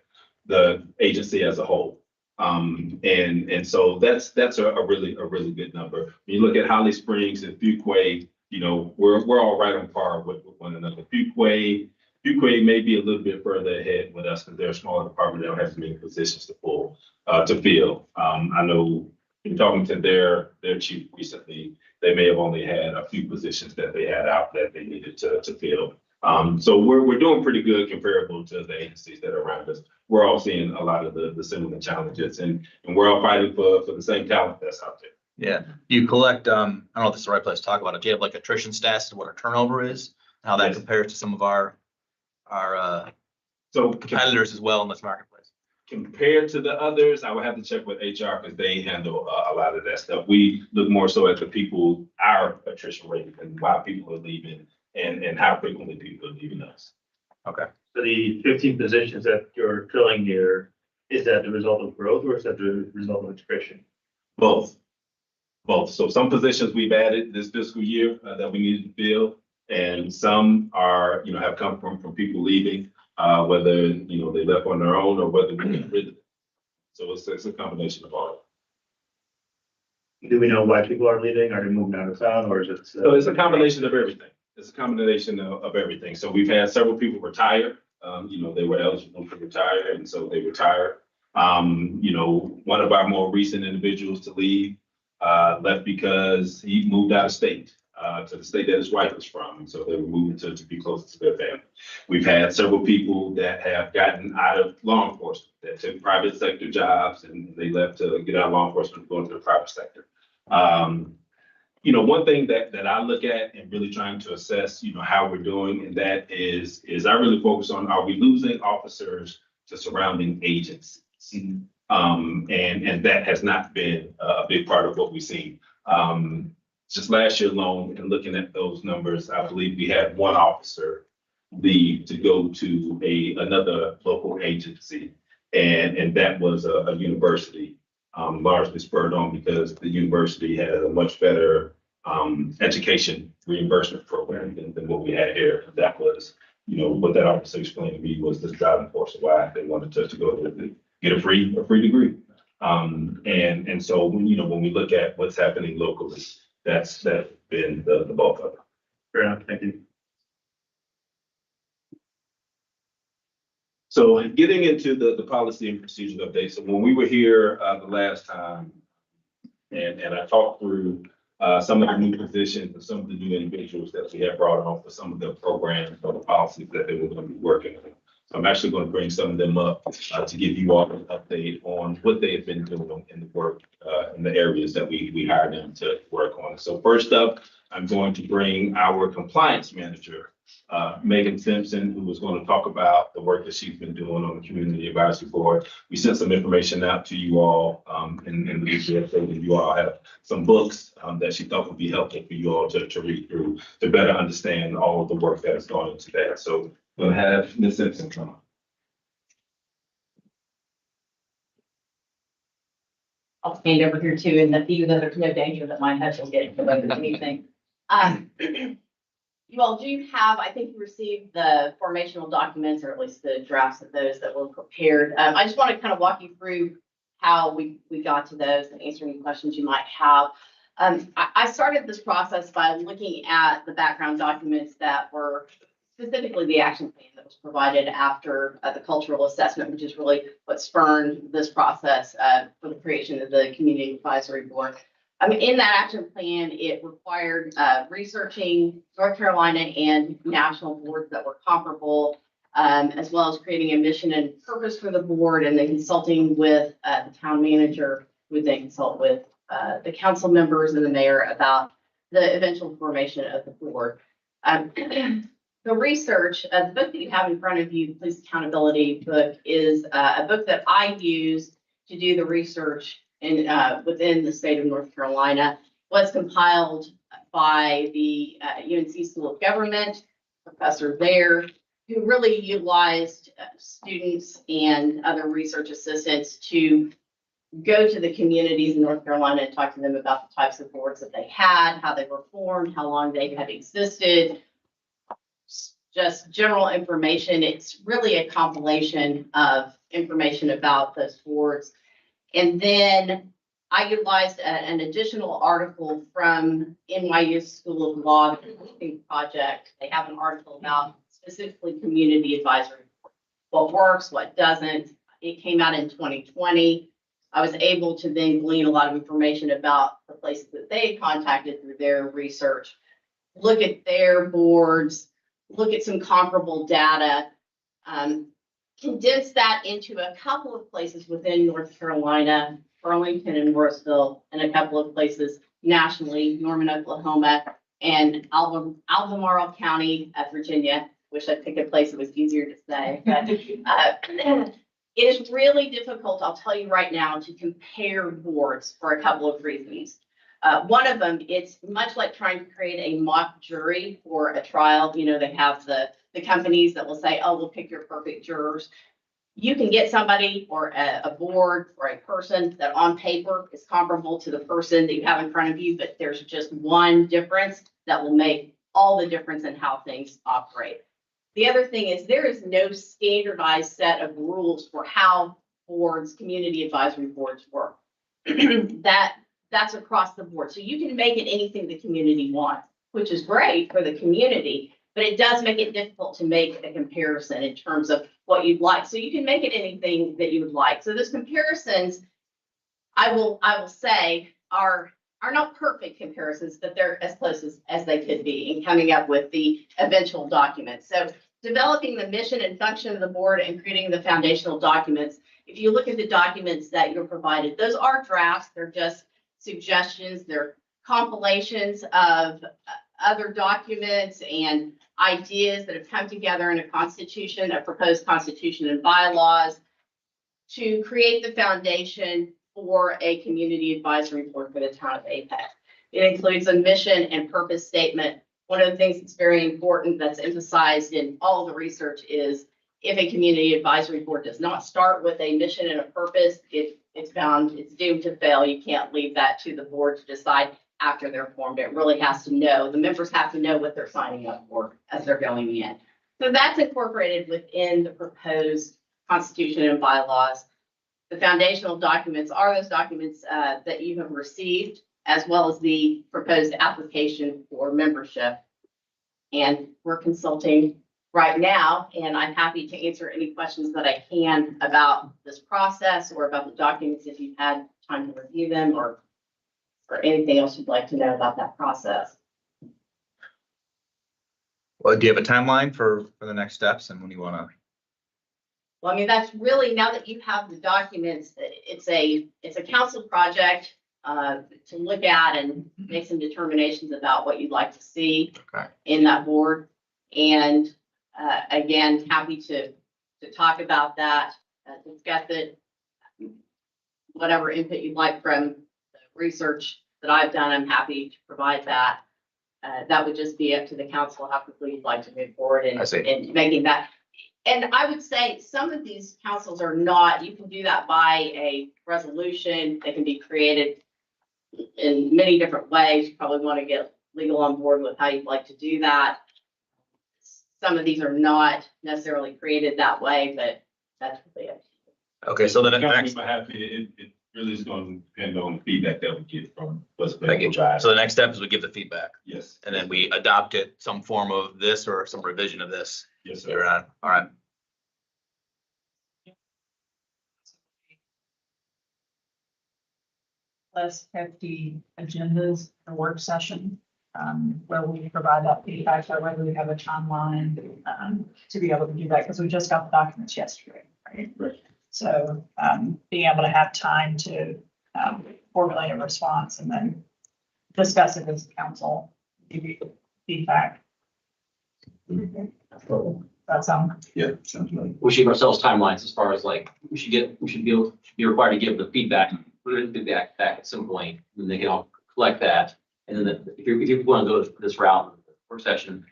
the agency as a whole. And so that's a really good number. When you look at Holly Springs and Fuquay, we're all right on par with one another. Fuquay may be a little bit further ahead with us because they're a smaller department. They don't have as many positions to fill. I know in talking to their chief recently, they may have only had a few positions that they had out that they needed to fill. So we're doing pretty good comparable to the agencies that are around us. We're all seeing a lot of the similar challenges, and we're all fighting for the same talent that's out there. Yeah, you collect, I don't know if this is the right place to talk about it. Do you have like attrition stats to what our turnover is? How that Yes. compares to some of our So competitors as well in this marketplace? compared to the others, I would have to check with HR because they handle a lot of that stuff. We look more so at the people, our attrition rate and why people are leaving and how frequently people are leaving us. For the 15 positions that you're filling here, is that the result of growth or is that the result of attrition? Both. Both. So some positions we've added this fiscal year that we needed to fill, and some are, have come from people leaving, whether, they left on their own or whether we got rid of them. So it's a combination of all. Do we know why people are leaving? Are they moving out of town or is it? So it's a combination of everything. It's a combination of everything. So we've had several people retire. They were eligible to retire and so they retired. One of our more recent individuals to leave left because he moved out of state to the state that his wife was from. And so they were moving to be closer to their family. We've had several people that have gotten out of law enforcement, that took private sector jobs and they left to get out of law enforcement and go into the private sector. One thing that I look at and really trying to assess, how we're doing, and that is I really focus on, are we losing officers to surrounding agencies? And that has not been a big part of what we've seen. Just last year alone, and looking at those numbers, I believe we had one officer leave to go to another local agency, and that was a university. Largely spurred on because the university had a much better education reimbursement program than what we had here. That was, what that officer explained to me was the driving force of why they wanted to go to get a free degree. And so when we look at what's happening locally, that's been the bulk of it. Fair enough, thank you. So getting into the policy and procedure update. So when we were here the last time, and I talked through some of the new positions and some of the new individuals that we have brought on for some of the programs or the policies that they were going to be working on. So I'm actually going to bring some of them up to give you all an update on what they have been doing in the work in the areas that we hired them to work on. So first up, I'm going to bring our compliance manager, Megan Simpson, who was going to talk about the work that she's been doing on the Community Advisory Board. We sent some information out to you all, and you all have some books that she thought would be helpful for you all to read through to better understand all of the work that has gone into that. So we'll have Ms. Simpson come on. I'll stand over here too, and the view that there's no danger that my head will get into anything. You all do have, I think you received the formational documents, or at least the drafts of those that were prepared. I just want to kind of walk you through how we got to those and answer any questions you might have. I started this process by looking at the background documents that were specifically the action plan that was provided after the cultural assessment, which is really what spurred this process for the creation of the Community Advisory Board. In that action plan, it required researching North Carolina and national boards that were comparable, as well as creating a mission and purpose for the board, and then consulting with the town manager, who would then consult with the council members and the mayor about the eventual formation of the board. The research, the book that you have in front of you, the Police Accountability book, is a book that I use to do the research within the state of North Carolina. Was compiled by the UNC School of Government, professor there, who really utilized students and other research assistants to go to the communities in North Carolina and talk to them about the types of boards that they had, how they were formed, how long they had existed, just general information. It's really a compilation of information about those boards. And then I utilized an additional article from NYU School of Law, the project. They have an article about specifically community advisory, what works, what doesn't. It came out in 2020. I was able to then glean a lot of information about the places that they had contacted through their research, look at their boards, look at some comparable data, condense that into a couple of places within North Carolina, Burlington and Morrisville, and a couple of places nationally, Norman, Oklahoma, and Albemarle County, Virginia. Wish I'd picked a place that was easier to say. But, It is really difficult, I'll tell you right now, to compare boards for a couple of reasons. One of them, it's much like trying to create a mock jury for a trial. You know, they have the companies that will say, oh, we'll pick your perfect jurors. You can get somebody or a board or a person that on paper is comparable to the person that you have in front of you, but there's just one difference that will make all the difference in how things operate. The other thing is there is no standardized set of rules for how boards, community advisory boards work. That's across the board. So you can make it anything the community wants, which is great for the community, but it does make it difficult to make a comparison in terms of what you'd like. So you can make it anything that you would like. So those comparisons, I will say, are not perfect comparisons, but they're as close as they could be in coming up with the eventual documents. So developing the mission and function of the board and creating the foundational documents. If you look at the documents that you're provided, those are drafts. They're just suggestions. They're compilations of other documents and ideas that have come together in a constitution, a proposed constitution and bylaws to create the foundation for a community advisory board for the town of Apex. It includes a mission and purpose statement. One of the things that's very important that's emphasized in all the research is if a community advisory board does not start with a mission and a purpose, it's doomed to fail. You can't leave that to the board to decide after they're formed. It really has to know, the members have to know what they're signing up for as they're going in. So that's incorporated within the proposed constitution and bylaws. The foundational documents are those documents that you have received, as well as the proposed application for membership. And we're consulting right now, and I'm happy to answer any questions that I can about this process or about the documents if you've had time to review them or anything else you'd like to know about that process. Well, do you have a timeline for the next steps and when you want to? Well, I mean, that's really, now that you have the documents, it's a council project to look at and make some determinations about what you'd like to see in that board. And again, happy to talk about that, discuss it, whatever input you'd like from the research that I've done, I'm happy to provide that. That would just be up to the council how quickly you'd like to move forward in making that. And I would say some of these councils are not, you can do that by a resolution. They can be created in many different ways. You probably want to get legal on board with how you'd like to do that. Some of these are not necessarily created that way, but that's really it. Okay, so the Councilman next, Mahaffey, it really is going to depend on the feedback that we get from what's been thank you. provided. So the next step is we give the feedback Yes. and then we adopt it, some form of this or some revision of this. Yes, You're sir. on. All right. Plus 50 agendas, a work session, where we provide that feedback, or whether we have a timeline, to be able to do that, because we just got the documents yesterday, right? Right. So, being able to have time to, formulate a response and then discuss it as council, give you feedback. That sound? Yeah, sounds right. We should give ourselves timelines as far as like, we should be required to give the feedback, put the feedback back at some point, and they can all collect that. And then if you want to go this route, work session,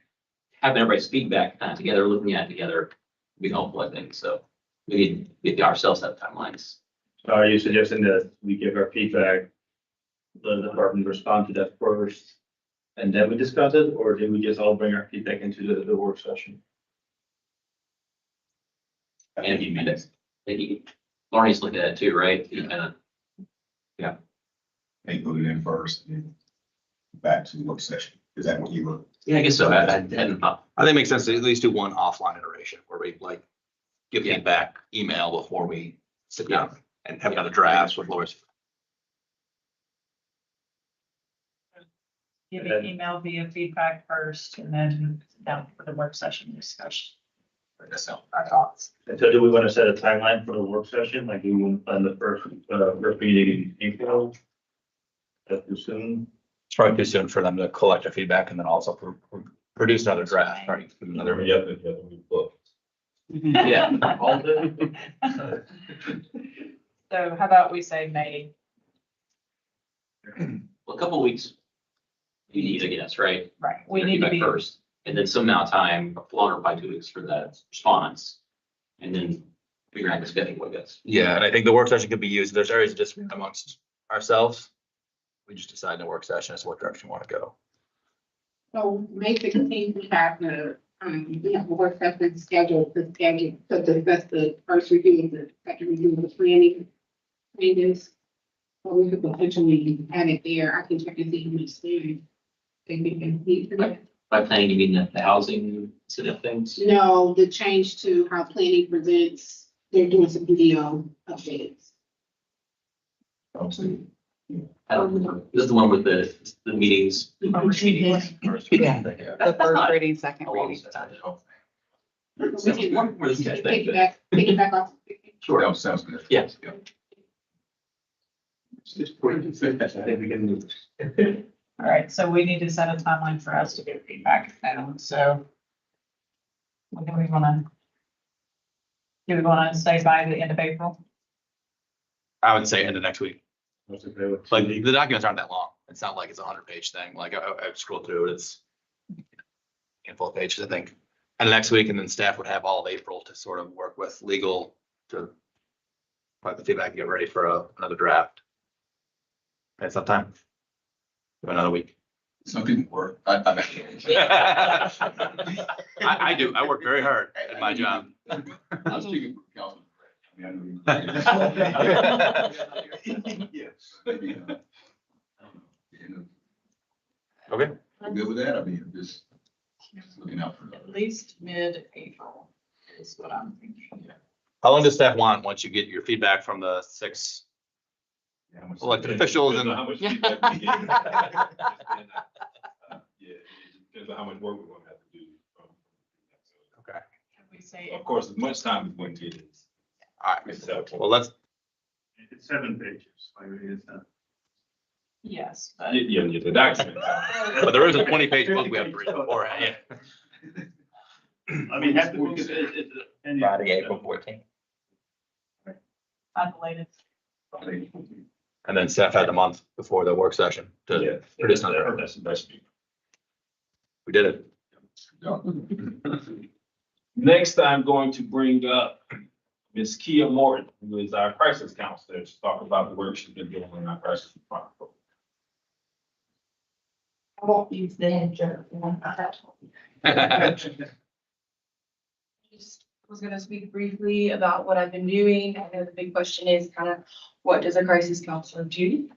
having everybody's feedback kind of together, looking at it together, would be helpful, I think. So we need to get ourselves that timelines. Are you suggesting that we give our feedback, the department respond to that first, and then we discuss it, or did we just all bring our feedback into the work session? And if you minutes, Lauren's looked at it too, right? You kind of, They put it in first, and then back to the work session. Is that what you were? yeah, I guess so. I hadn't thought. I think it makes sense to at least do one offline iteration where we like give Yeah. feedback email before we sit down and have another draft with Laura's. Give an email via feedback first, and then down for the work session discussion. So our thoughts. And so do we want to set a timeline for the work session, like we want on the first meeting in April? That too soon? It's probably too soon for them to collect the feedback and then also produce another draft, right? Another, Yeah, we booked. Yeah. All day. So how about we say May? Well, a couple weeks. You need, I guess, right? Right, we need to Feedback be, first, and then some amount of time, longer, by 2 weeks for that response. And then figure out the schedule, I guess. Yeah, and I think the work session could be used, if there's areas of disagreement amongst ourselves. We just decide in the work session as to what direction we want to go. So May 16th, we have a work session scheduled to discuss the first review of the second review of the planning changes. So we could potentially add it there. I can check and see who is there. They can meet for that. By planning, you mean the housing set of things? No, the change to how planning presents, they're doing some video updates. I don't know. This is the one with the meetings. First reading. Yeah. The first reading, second reading. We can pick it back off. Sure. That sounds good. Yes. All right, so we need to set a timeline for us to get feedback. So when do we wanna? Do we wanna stay by the end of April? I would say end of next week. Like, the documents aren't that long. It's not like it's a 100-page thing. Like, I scrolled through it, it's a handful of pages, I think. And next week, and then staff would have all of April to sort of work with legal to provide the feedback, and get ready for another draft. At some time. Another week. Some people work. I do. I work very hard at my job. I was speaking for Councilman Gray. I mean, yes, maybe, Okay. I'm good with that. I mean, just looking out for. At least mid-April is what I'm thinking. How long does staff want once you get your feedback from the 6 elected officials and? How much feedback we get. Yeah, it depends on how much work we're gonna have to do. Okay. Can we say? Of course, as much time as one kid is. All right. Well, let's, It's 7 pages. I mean, it's not. Yes, but. Yeah, the document. but there is a 20-page book we have to read beforehand. I mean, have to, because it's. Friday, April 14th. At the latest. And then staff had the month before the work session to produce another. That's the best. We did it. Next, I'm going to bring up Ms. Kia Morton, who is our crisis counselor, to talk about the work she's been doing in our crisis response program. I won't use the head joke. Just was gonna speak briefly about what I've been doing. I know the big question is kind of, what does a crisis counselor do?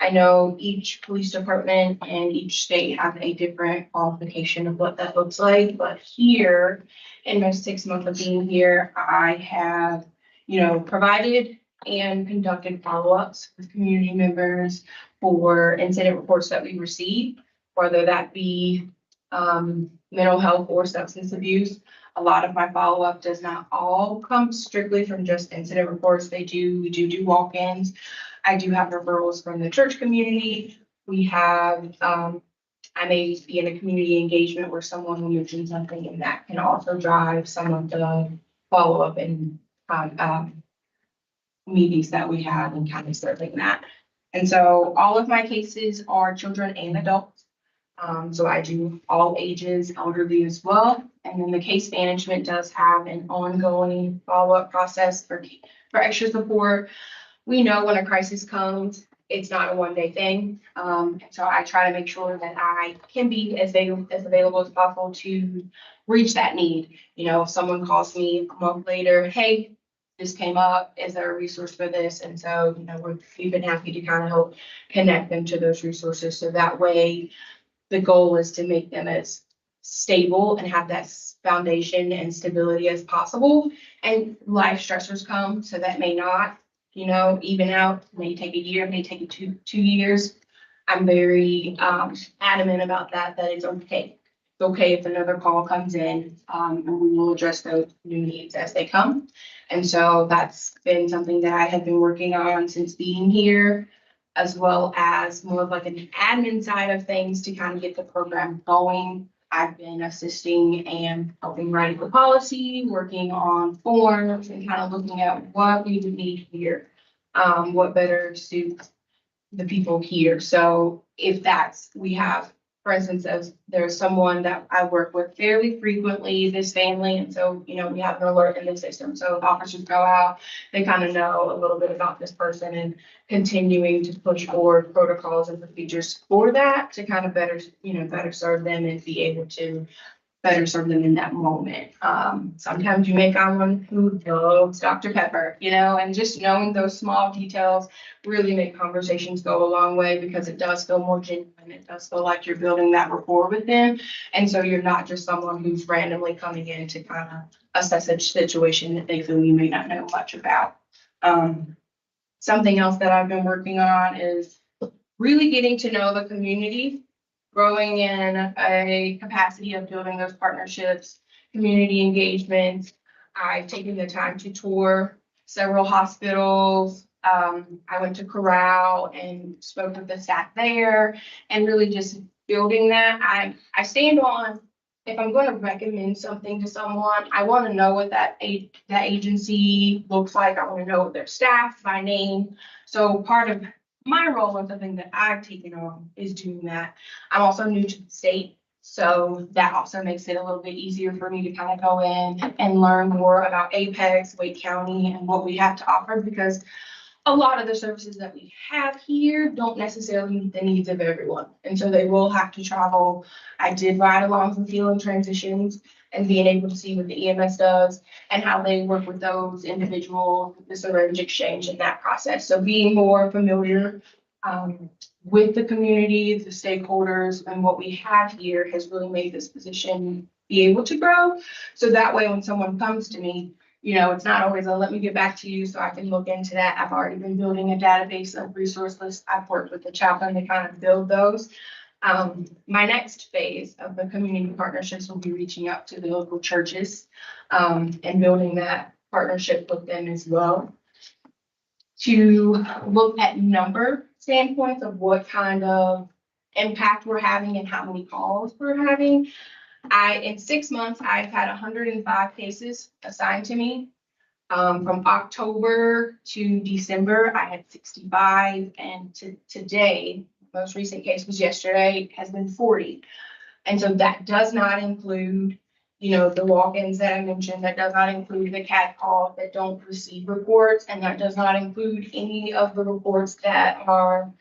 I know each police department and each state have a different qualification of what that looks like, but here, in my 6 months of being here, I have, provided and conducted follow-ups with community members for incident reports that we receive, whether that be mental health or substance abuse. A lot of my follow-up does not all come strictly from just incident reports. We do walk-ins. I do have referrals from the church community. We have, I may be in a community engagement where someone will mention something, and that can also drive some of the follow-up and meetings that we have and kind of serving that. And so all of my cases are children and adults. So I do all ages, elderly as well. And then the case management does have an ongoing follow-up process for extra support. We know when a crisis comes, it's not a one-day thing. So I try to make sure that I can be as available as possible to reach that need. If someone calls me a month later, hey, this came up, is there a resource for this? And so, we've been happy to kind of help connect them to those resources. So that way, the goal is to make them as stable and have that foundation and stability as possible. And life stressors come, so that may not, even out, may take a year, may take 2 years. I'm very adamant about that it's okay. It's okay if another call comes in, and we will address those new needs as they come. And so that's been something that I have been working on since being here, as well as more of like an admin side of things to kind of get the program going. I've been assisting and helping write the policy, working on forms and kind of looking at what we would need here. What better suits the people here. So if that's, we have, for instance, as there's someone that I work with fairly frequently, this family, and so, you know, we have an alert in the system. So if officers go out, they kind of know a little bit about this person and continuing to push forward protocols and procedures for that to kind of better, you know, better serve them and be able to better serve them in that moment. Sometimes you may find one who loves Dr. Pepper, you know, and just knowing those small details really make conversations go a long way because it does feel more genuine. It does feel like you're building that rapport with them. And so you're not just someone who's randomly coming in to kind of assess a situation that they feel you may not know much about. Something else that I've been working on is really getting to know the community, growing in a capacity of building those partnerships, community engagement. I've taken the time to tour several hospitals. I went to Corral and spoke with the staff there and really just building that. I stand on, if I'm going to recommend something to someone, I want to know what that agency looks like. I want to know their staff by name. So part of my role and something that I've taken on is doing that. I'm also new to the state, so that also makes it a little bit easier for me to kind of go in and learn more about Apex, Wake County, and what we have to offer, because a lot of the services that we have here don't necessarily meet the needs of everyone. And so they will have to travel. I did ride along some field transitions and being able to see what the EMS does and how they work with those individuals, the syringe exchange in that process. So being more familiar with the community, the stakeholders, and what we have here has really made this position be able to grow. So that way, when someone comes to me, you know, it's not always a let me get back to you so I can look into that. I've already been building a database of resource lists. I've worked with the chaplain to kind of build those. My next phase of the community partnerships will be reaching out to the local churches and building that partnership with them as well, to look at number standpoints of what kind of impact we're having and how many calls we're having. In 6 months, I've had 105 cases assigned to me. From October to December, I had 65, and today, most recent case was yesterday, has been 40. And so that does not include, you know, the walk-ins that I mentioned, that does not include the CAD calls that don't receive reports, and that does not include any of the reports that are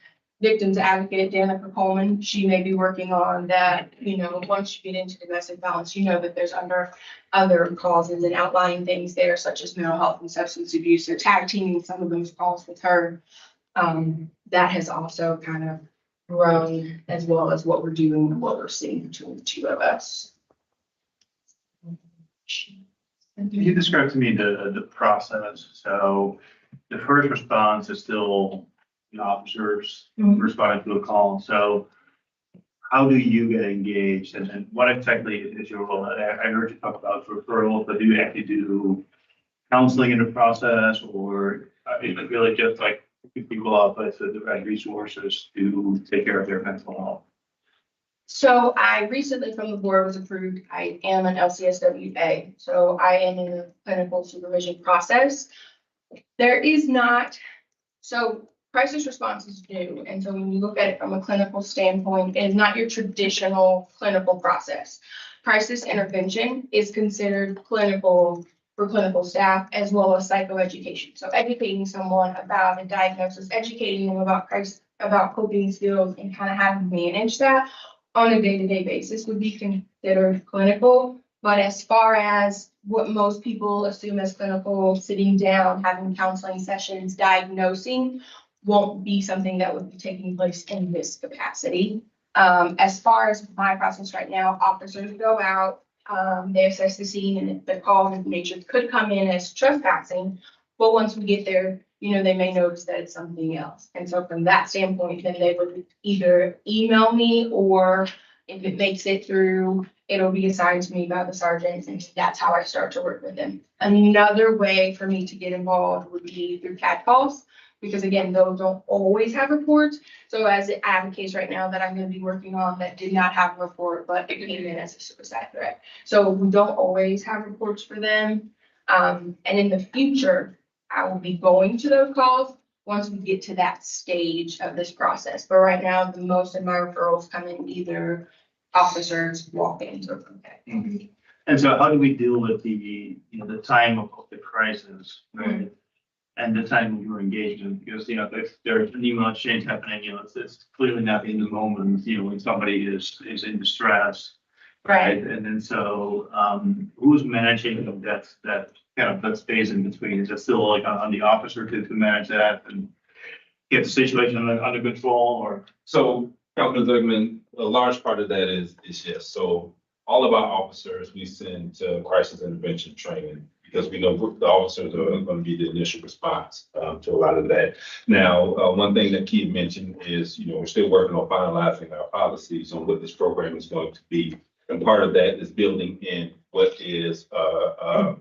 victims advocate Danica Coleman, she may be working on that. You know, once you get into domestic violence, you know that there's other causes and outlying things there, such as mental health and substance abuse. So tag teaming some of those calls with her, that has also kind of grown, as well as what we're doing and what we're seeing between the two of us. Can you describe to me the process? So the first response is still the officers responding to a call. So how do you get engaged, and what exactly is your role? I heard you talk about referrals, but do you actually do counseling in the process, or is it really just like pick people up with the right resources to take care of their mental health? So I recently from the board was approved. I am an LCSWA, so I am in the clinical supervision process. There is not, so crisis response is new. And so when you look at it from a clinical standpoint, it is not your traditional clinical process. Crisis intervention is considered clinical for clinical staff as well as psychoeducation. So educating someone about a diagnosis, educating them about coping skills and kind of how to manage that on a day-to-day basis would be considered clinical. But as far as what most people assume as clinical, sitting down, having counseling sessions, diagnosing, won't be something that would be taking place in this capacity. As far as my process right now, officers go out, they assess the scene, and if the call of nature could come in as trespassing. But once we get there, you know, they may notice that it's something else. And so from that standpoint, then they would either email me, or if it makes it through, it'll be assigned to me by the sergeant, and that's how I start to work with them. Another way for me to get involved would be through CAD calls, because again, those don't always have reports. So as I have a case right now that I'm gonna be working on that did not have a report, but it came in as a suicide threat. So we don't always have reports for them. And in the future, I will be going to those calls once we get to that stage of this process. But right now, the most of my referrals come in either officers, walk-ins, or okay. And so how do we deal with the, the time of the crisis, right? And the time of your engagement, because, if there's an email exchange happening, it's clearly not in the moment, when somebody is in distress. Right. And then who's managing that kind of that space in between? Is it still like on the officer to manage that and get the situation under control, or? So, Councilman Zuckman, a large part of that is yes. So all of our officers, we send to crisis intervention training because we know the officers are going to be the initial response to a lot of that. Now, one thing that Keith mentioned is, we're still working on finalizing our policies on what this program is going to be. And part of that is building in what is a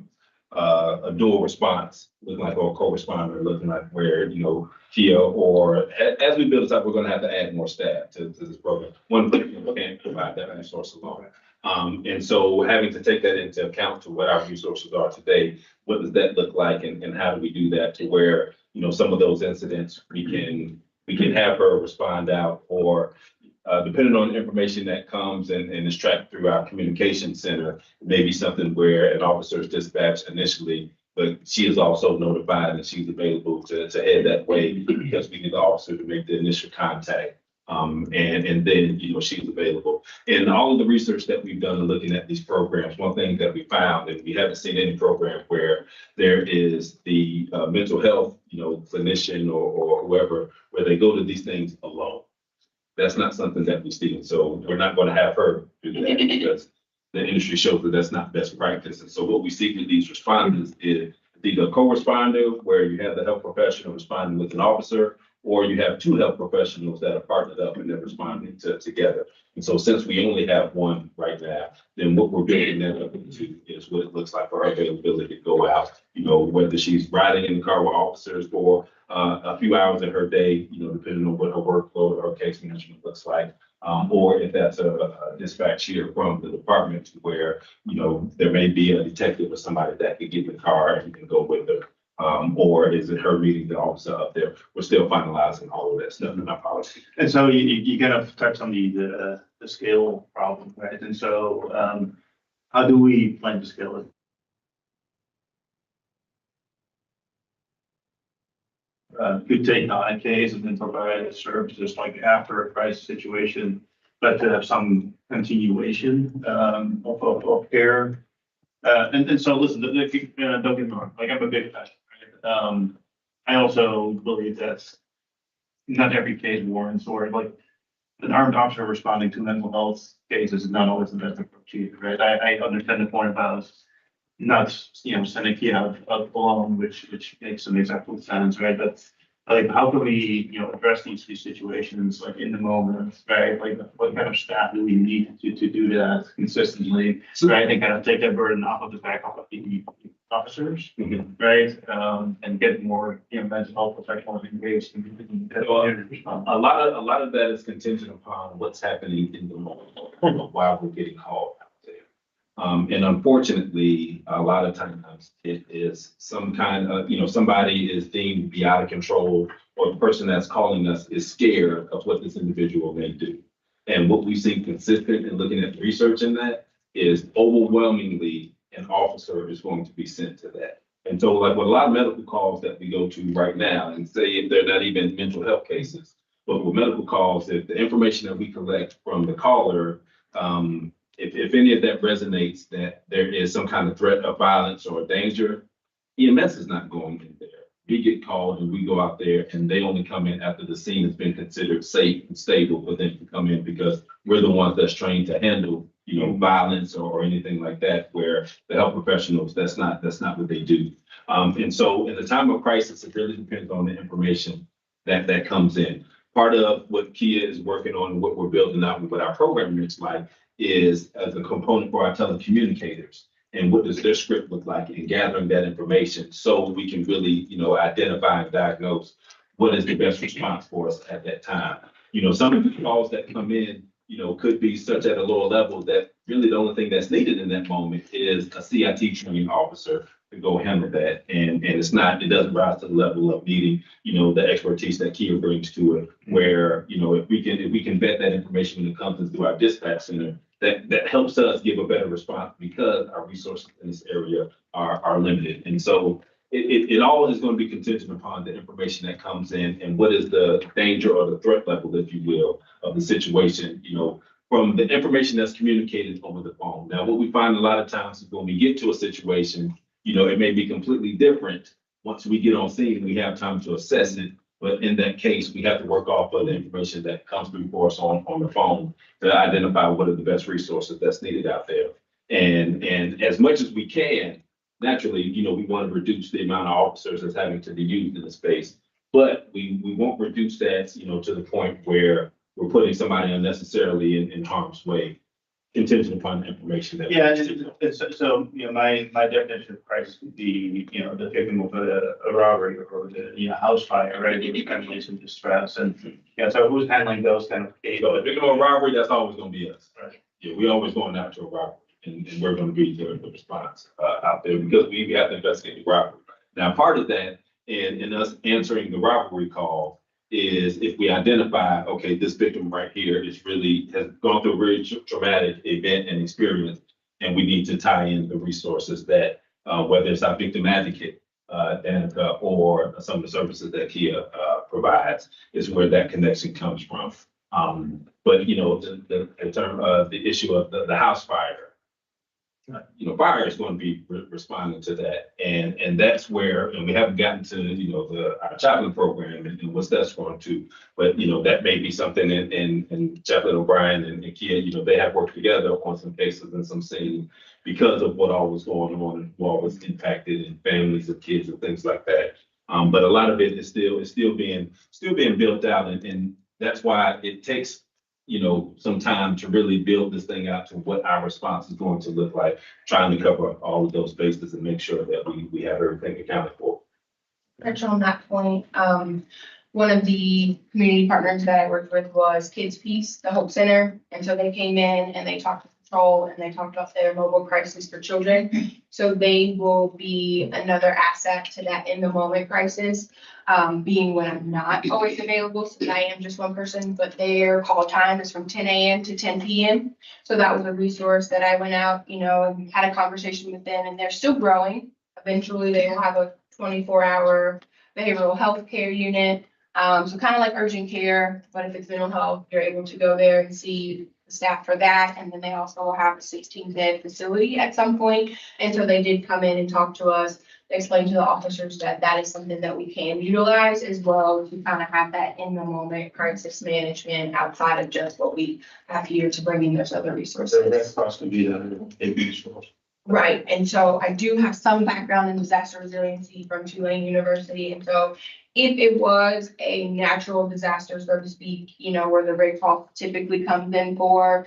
dual response, looking like, or a co-responder, looking like where, Kia, or as we build this up, we're going to have to add more staff to this program. One thing, we can't provide that resource alone. And so having to take that into account to what our resources are today, what does that look like, and how do we do that to where, some of those incidents we can have her respond out, or depending on the information that comes and is tracked through our communication center, maybe something where an officer is dispatched initially, but she is also notified and she's available to head that way because we need the officer to make the initial contact. And then, she's available. In all of the research that we've done in looking at these programs, one thing that we found, and we haven't seen any program where there is the mental health, clinician or whoever, where they go to these things alone. That's not something that we see. So we're not going to have her do that because the industry shows that that's not best practice. And so what we see with these responders is either a co-responder where you have the health professional responding with an officer, or you have two health professionals that are partnered up and they're responding together. And so since we only have one right now, then what we're building that up into is what it looks like for her availability to go out, whether she's riding in the car with officers for a few hours in her day, depending on what her workload or case management looks like. Or if that's a dispatch here from the department where, there may be a detective or somebody that could get in the car and can go with her. Or is it her meeting the officer up there? We're still finalizing all of that stuff in our policy. And so you kind of touched on the scale problem, right? And so how do we plan to scale it? Could take on a case and then provide services like after a crisis situation, but to have some continuation of care. And so listen, don't get me wrong, like I'm a big fan, right? I also believe that not every case warrants, or like an armed officer responding to mental health cases is not always the best approach either, right? I understand the point about not, sending Kia out alone, which makes some exact sense, right? But like, how can we, address these situations like in the moment, right? Like, what kind of staff do we need to do that consistently, right? And kind of take that burden off of the back of the officers, right? And get more, mental health professionals engaged in a lot of that is contingent upon what's happening in the moment while we're getting called out there. And unfortunately, a lot of times it is some kind of, somebody is deemed to be out of control, or the person that's calling us is scared of what this individual may do. And what we see consistent in looking at the research in that is overwhelmingly an officer is going to be sent to that. And so like with a lot of medical calls that we go to right now, and say if they're not even mental health cases, but with medical calls, if the information that we collect from the caller, if any of that resonates that there is some kind of threat of violence or danger, EMS is not going in there. We get called and we go out there and they only come in after the scene has been considered safe and stable for them to come in, because we're the ones that's trained to handle, violence or anything like that, where the health professionals, that's not what they do. And so in the time of crisis, it really depends on the information that comes in. Part of what Kia is working on, what we're building out and what our program looks like, is as a component for our telecommunicators, and what does their script look like, and gathering that information so we can really, identify and diagnose what is the best response for us at that time. You know, some of the calls that come in, you know, could be such at a lower level that really the only thing that's needed in that moment is a CIT training officer to go handle that. And it doesn't rise to the level of needing, you know, the expertise that Kia brings to it, where, you know, if we can vet that information when it comes in through our dispatch center, that helps us give a better response because our resources in this area are limited. And so it all is going to be contingent upon the information that comes in and what is the danger or the threat level, if you will, of the situation, you know, from the information that's communicated over the phone. Now, what we find a lot of times is when we get to a situation, you know, it may be completely different. Once we get on scene, we have time to assess it. But in that case, we have to work off of the information that comes before us on the phone to identify what are the best resources that's needed out there. And as much as we can, naturally, you know, we want to reduce the amount of officers that's having to be used in the space. But we won't reduce that, you know, to the point where we're putting somebody unnecessarily in harm's way, contingent upon the information that. Yeah, so, you know, my definition of crisis would be, you know, the victim of a robbery or the, you know, house fire, right? You kind of need some distress and, yeah, so who's handling those kind of cases? So if they're going robbery, that's always going to be us. Right. Yeah, we always going out to a robbery and we're going to be the response out there because we have to investigate the robbery. Now, part of that in us answering the robbery call is if we identify, okay, this victim right here has gone through a very traumatic event and experience, and we need to tie in the resources that, whether it's our victim advocate, Danica, or some of the services that Kia provides, is where that connection comes from. But you know, in terms of the issue of the house fire, you know, fire is going to be responding to that, and that's where, and we haven't gotten to, you know, our chaplain program and what's that's going to, but you know, that may be something in Chaplain O'Brien and Kia, you know, they have worked together on some cases and some scenes because of what all was going on and what was impacted in families of kids and things like that. But a lot of it is still being built out, and that's why it takes, you know, some time to really build this thing out to what our response is going to look like, trying to cover all of those bases and make sure that we have everything accounted for. Touch on that point. One of the community partners that I worked with was Kids Peace, the Hope Center. And so they came in and they talked to Patrol and they talked about their mobile crisis for children. So they will be another asset to that in the moment crisis, being when I'm not always available, since I am just one person, but their call time is from 10 a.m. to 10 p.m. So that was a resource that I went out, you know, and had a conversation with them, and they're still growing. Eventually they will have a 24-hour behavioral health care unit. So kind of like urgent care, but if it's mental health, you're able to go there and see the staff for that. And then they also will have a 16-bed facility at some point. And so they did come in and talk to us, explain to the officers that that is something that we can utilize as well to kind of have that in the moment crisis management outside of just what we have here to bring in those other resources. So that's supposed to be a resource. Right, and so I do have some background in disaster resiliency from Tulane University, and so if it was a natural disaster, so to speak, you know, where the red call typically comes in for,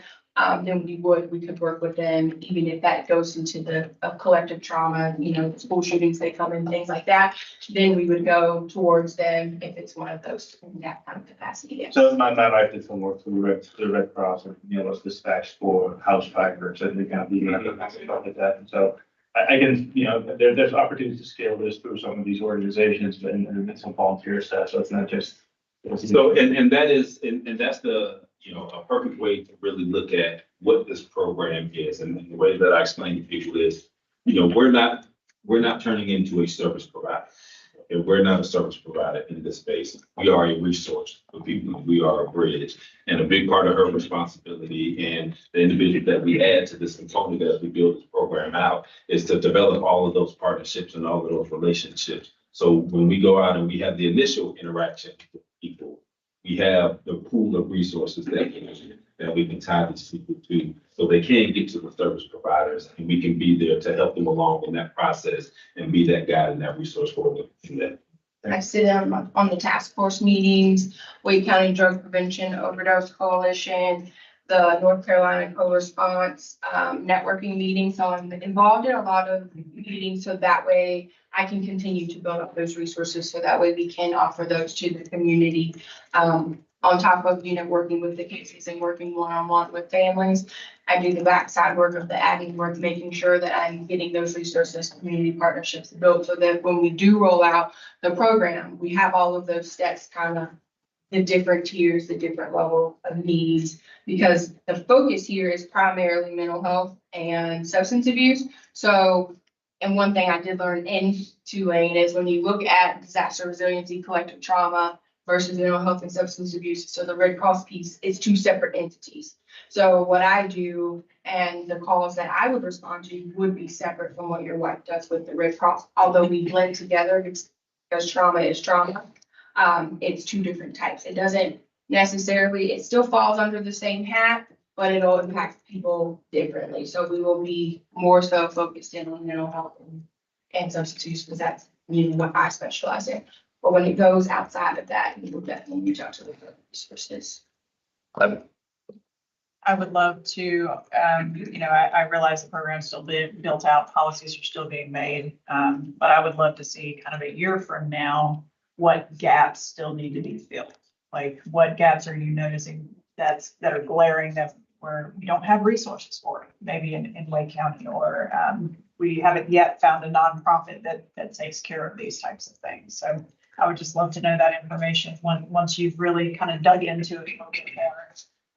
then we could work with them, even if that goes into the collective trauma, you know, school shootings, they come in, things like that, then we would go towards them if it's one of those in that kind of capacity. Yeah. So my wife did some work for the Red Cross, and, you know, was dispatched for house fires and the kind of stuff like that. And so I can, you know, there's opportunities to scale this through some of these organizations and some volunteer stuff. So it's not just. So, and that's the, you know, a perfect way to really look at what this program is. And the way that I explain to people is, you know, we're not turning into a service provider. Okay? We're not a service provider in this space. We are a resource for people. We are a bridge. And a big part of her responsibility and the individual that we add to this component as we build this program out is to develop all of those partnerships and all of those relationships. So when we go out and we have the initial interaction with people, we have the pool of resources that we can tie these people to, so they can get to the service providers, and we can be there to help them along in that process and be that guide and that resource for them. I sit on the task force meetings, Wake County Drug Prevention Overdose Coalition, the North Carolina co-response networking meeting. So I'm involved in a lot of meetings, so that way I can continue to build up those resources, so that way we can offer those to the community. On top of, working with the cases and working one-on-one with families, I do the backside work of the admin work, making sure that I'm getting those resources, community partnerships built, so that when we do roll out the program, we have all of those steps, kind of the different tiers, the different level of needs, because the focus here is primarily mental health and substance abuse. So, and one thing I did learn in Tulane is when you look at disaster resiliency, collective trauma versus mental health and substance abuse, so the Red Cross piece is two separate entities. So what I do and the calls that I would respond to would be separate from what your wife does with the Red Cross, although we blend together because trauma is trauma. It's two different types. It doesn't necessarily, it still falls under the same hat, but it'll impact people differently. So we will be more so focused in on mental health and substance use, because that's what I specialize in. But when it goes outside of that, we will definitely reach out to the resources. I would love to, I realize the program's still being built out, policies are still being made. But I would love to see kind of a year from now, what gaps still need to be filled. Like, what gaps are you noticing that are glaring, that where we don't have resources for, maybe in Wake County, or we haven't yet found a nonprofit that takes care of these types of things. So I would just love to know that information once you've really kind of dug into it a little bit more,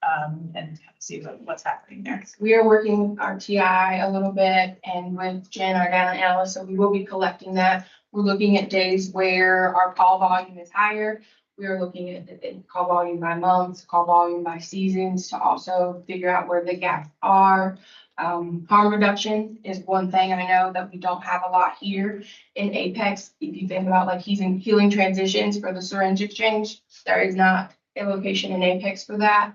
and kind of see what's happening there. We are working with our TI a little bit and with Jen, our data analyst, so we will be collecting that. We're looking at days where our call volume is higher. We are looking at call volume by months, call volume by seasons, to also figure out where the gaps are. Harm reduction is one thing I know that we don't have a lot here in Apex. If you think about like healing transitions for the syringe exchange, there is not a location in Apex for that.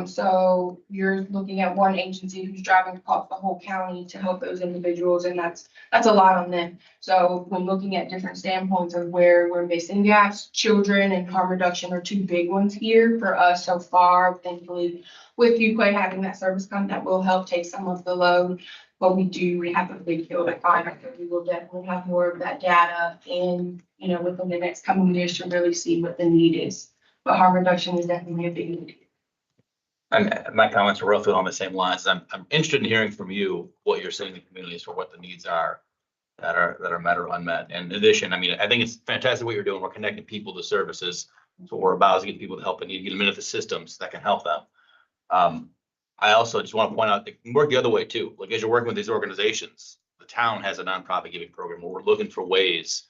So you're looking at one agency who's driving across the whole county to help those individuals, and that's a lot on them. So when looking at different standpoints of where we're missing gaps, children and harm reduction are two big ones here for us so far. Thankfully, with UQuay having that service come, that will help take some of the load. But we have a big field at Fire. We will definitely have more of that data in, within the next coming years to really see what the need is. But harm reduction is definitely a big need. And my comments are roughly on the same lines. I'm interested in hearing from you what you're seeing in the communities for what the needs are that are met or unmet. And in addition, I think it's fantastic what you're doing. We're connecting people to services. That's what we're about, is to get people the help they need, get them into the systems that can help them. I also just want to point out, it can work the other way too. Like, as you're working with these organizations, the town has a nonprofit giving program where we're looking for ways.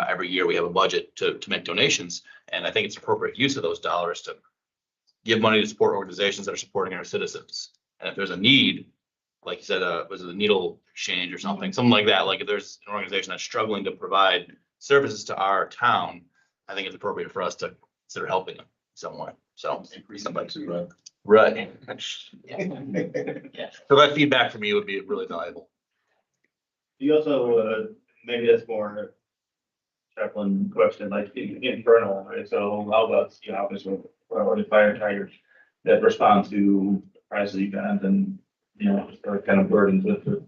Every year we have a budget to make donations, and I think it's appropriate use of those dollars to give money to support organizations that are supporting our citizens. And if there's a need, like you said, was it a needle exchange or something like that? Like, if there's an organization that's struggling to provide services to our town, I think it's appropriate for us to consider helping them in some way. So Increase somebody too, right. So that feedback from you would be really valuable. You also, maybe that's more Chaplain question, like internal, right? So how about, obviously, or the firefighters that respond to crisis events and, are kind of burdened with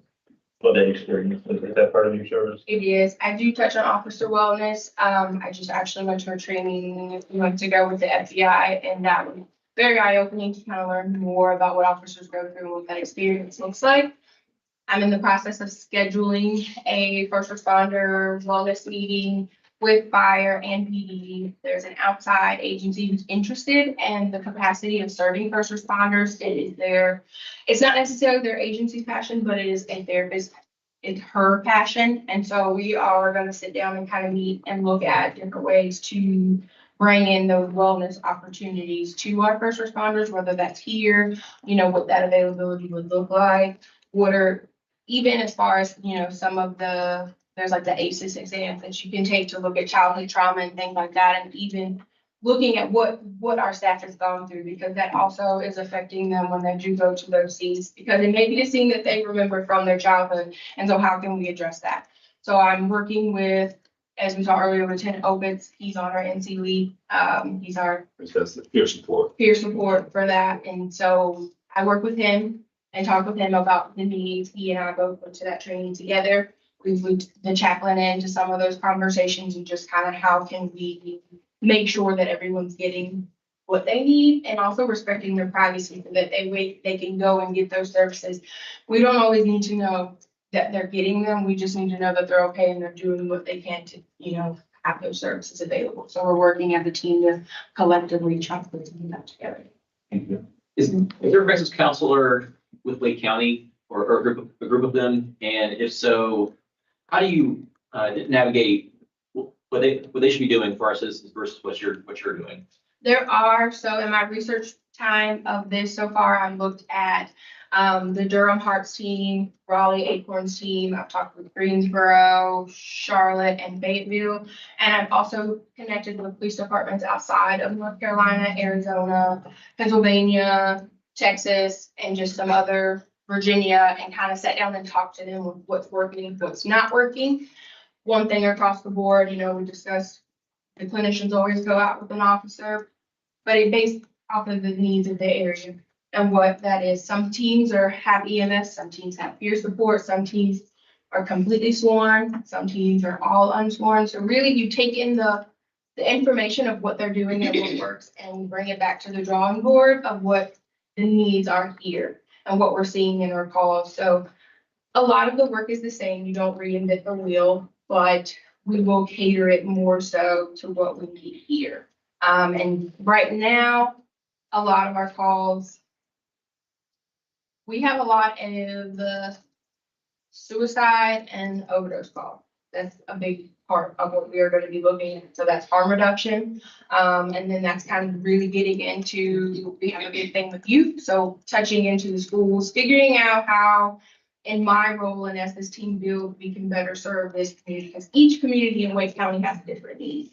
what they experience. Is that part of your service? It is. I do touch on officer wellness. I just actually went to a training a few months ago with the FBI, and that was very eye-opening to kind of learn more about what officers go through and what that experience looks like. I'm in the process of scheduling a first responder wellness meeting with fire and PD. There's an outside agency who's interested in the capacity of serving first responders. It's not necessarily their agency's passion, but it is a therapist. It's her passion. And so we are going to sit down and kind of meet and look at different ways to bring in those wellness opportunities to our first responders, whether that's here, what that availability would look like, even as far as, some of there's like the ACEs exams that you can take to look at childhood trauma and things like that. And even looking at what our staff has gone through, because that also is affecting them when they do go to those scenes, because it may be a scene that they remember from their childhood. And so how can we address that? So I'm working with As we saw earlier, Lieutenant Opitz, he's on our NC lead. He's our That's the peer support. peer support for that. And so I work with him and talk with him about the needs. He and I both went to that training together. We've looped the chaplain into some of those conversations and just kind of how can we make sure that everyone's getting what they need and also respecting their privacy so that they can go and get those services. We don't always need to know that they're getting them. We just need to know that they're okay and they're doing what they can to, have those services available. So we're working as a team to collectively try to put that together. Is there a crisis counselor with Lake County or a group of them? And if so, how do you navigate what they should be doing for our citizens versus what you're doing? There are, so in my research time of this so far, I've looked at the Durham Hearts team, Raleigh Acorns team. I've talked with Greensboro, Charlotte, and Fayetteville. And I've also connected with police departments outside of North Carolina, Arizona, Pennsylvania, Texas, and just some other Virginia, and kind of sat down and talked to them with what's working, what's not working. One thing across the board, we discussed the clinicians always go out with an officer, but it based off of the needs of the area and what that is. Some teams have EMS, some teams have peer support, some teams are completely sworn, some teams are all unsworn. So really you take in the information of what they're doing and what works and bring it back to the drawing board of what the needs are here and what we're seeing in our calls. So a lot of the work is the same. You don't reinvent the wheel, but we will cater it more so to what we need here. And right now, a lot of our calls, we have a lot of the suicide and overdose call. That's a big part of what we are going to be looking at. So that's harm reduction. And then that's kind of really getting into, we have a big thing with youth. So touching into the schools, figuring out how, in my role and as this team build, we can better serve this community because each community in Wake County has different needs.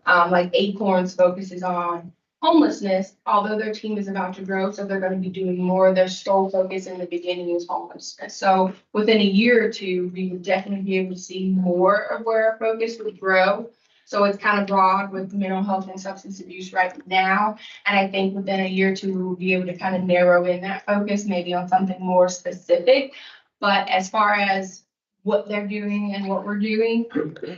Like Acorns focuses on homelessness, although their team is about to grow, so they're going to be doing more. Their sole focus in the beginning is homelessness. So within a year or two, we would definitely be able to see more of where our focus would grow. So it's kind of broad with mental health and substance abuse right now. And I think within a year or two, we will be able to kind of narrow in that focus, maybe on something more specific. But as far as what they're doing and what we're doing,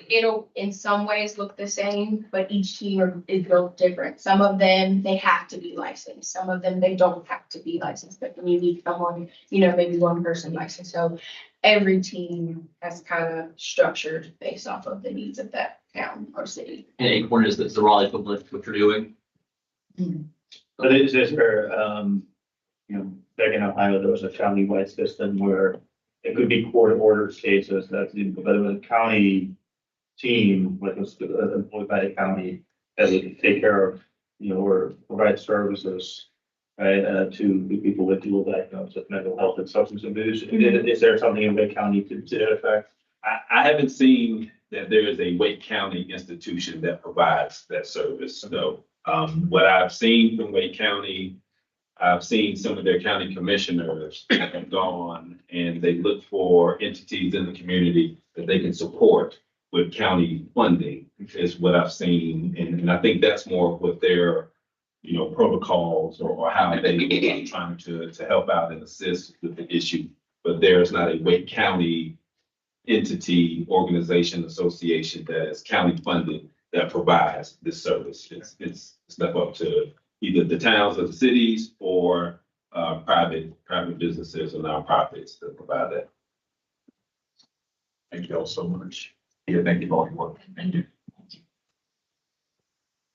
it'll in some ways look the same, but each team is built different. Some of them, they have to be licensed. Some of them, they don't have to be licensed, but you need someone, maybe one person licensed. So every team has kind of structured based off of the needs of that town or city. And Acorn is the Raleigh equivalent to what you're doing? But it's just for, back in Ohio, there was a county-wide system where it could be court-ordered cases, but with a county team, like employed by the county, that would take care of, or provide services, right, to the people with dual diagnosis of mental health and substance abuse. Is there something in Wake County to that effect? I haven't seen that there is a Wake County institution that provides that service. So, what I've seen from Wake County, I've seen some of their county commissioners have gone and they look for entities in the community that they can support with county funding is what I've seen. And I think that's more of what their, protocols or how they are trying to help out and assist with the issue. But there's not a Wake County entity, organization, association that is county funded that provides this service. It's left up to either the towns or the cities or private businesses or nonprofits that provide that. Thank you all so much. Yeah, thank you for all your work. Thank you.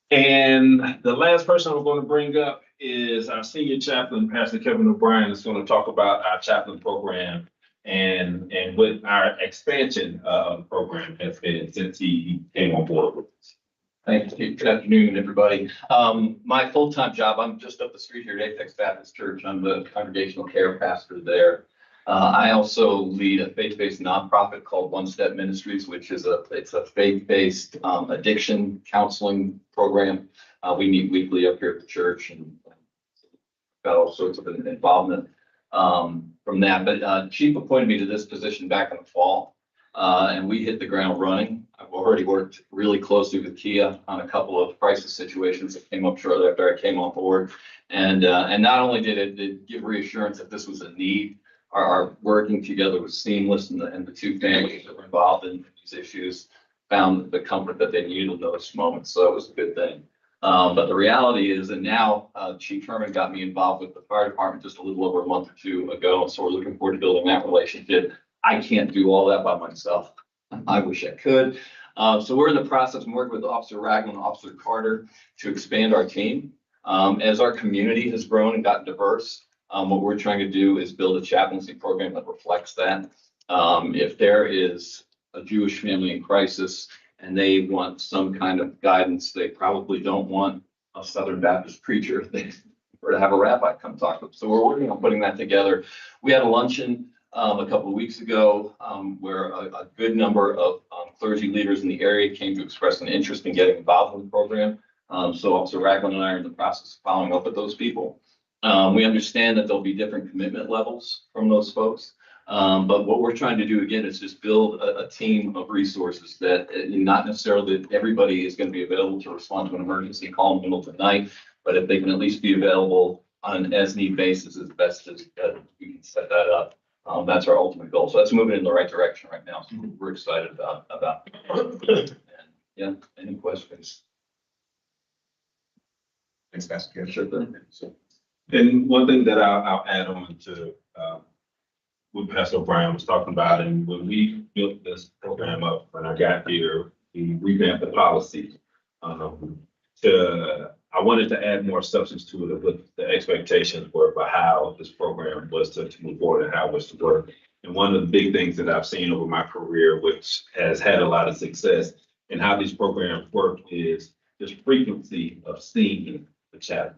And the last person we're going to bring up is our senior chaplain, Pastor Kevin O'Brien, is going to talk about our chaplain program and what our expansion of the program has been since he came on board with us. Thank you. Good afternoon, everybody. My full-time job, I'm just up the street here at Apex Baptist Church. I'm the congregational care pastor there. I also lead a faith-based nonprofit called One Step Ministries, which is it's a faith-based addiction counseling program. We meet weekly up here at the church and got all sorts of involvement from that. But Chief appointed me to this position back in the fall. and we hit the ground running. I've already worked really closely with Kia on a couple of crisis situations that came up shortly after I came on board. And not only did it give reassurance that this was a need, our working together was seamless, and the two families that were involved in these issues found the comfort that they needed in those moments. So it was a good thing. But the reality is that now Chief Herman got me involved with the fire department just a little over a month or two ago. So we're looking forward to building that relationship. I can't do all that by myself. I wish I could. So we're in the process of working with Officer Ragland and Officer Carter to expand our team. As our community has grown and gotten diverse, what we're trying to do is build a chaplaincy program that reflects that. If there is a Jewish family in crisis and they want some kind of guidance, they probably don't want a Southern Baptist preacher. They prefer to have a rabbi come talk to them. So we're working on putting that together. We had a luncheon a couple of weeks ago where a good number of clergy leaders in the area came to express an interest in getting involved in the program. So Officer Ragland and I are in the process of following up with those people. We understand that there'll be different commitment levels from those folks. But what we're trying to do again is just build a team of resources that not necessarily that everybody is going to be available to respond to an emergency call in the middle of the night, but if they can at least be available on an as need basis as best as we can set that up. That's our ultimate goal. So that's moving in the right direction right now. So we're excited about it. And yeah, any questions? Thanks, Pastor Kim. Sure thing. And one thing that I'll add on to what Pastor O'Brien was talking about, and when we built this program up, when I got here, we revamped the policy. I wanted to add more substance to it, but the expectations were about how this program was to move forward and how it was to work. And one of the big things that I've seen over my career, which has had a lot of success in how these programs work, is just frequency of seeing the chaplain,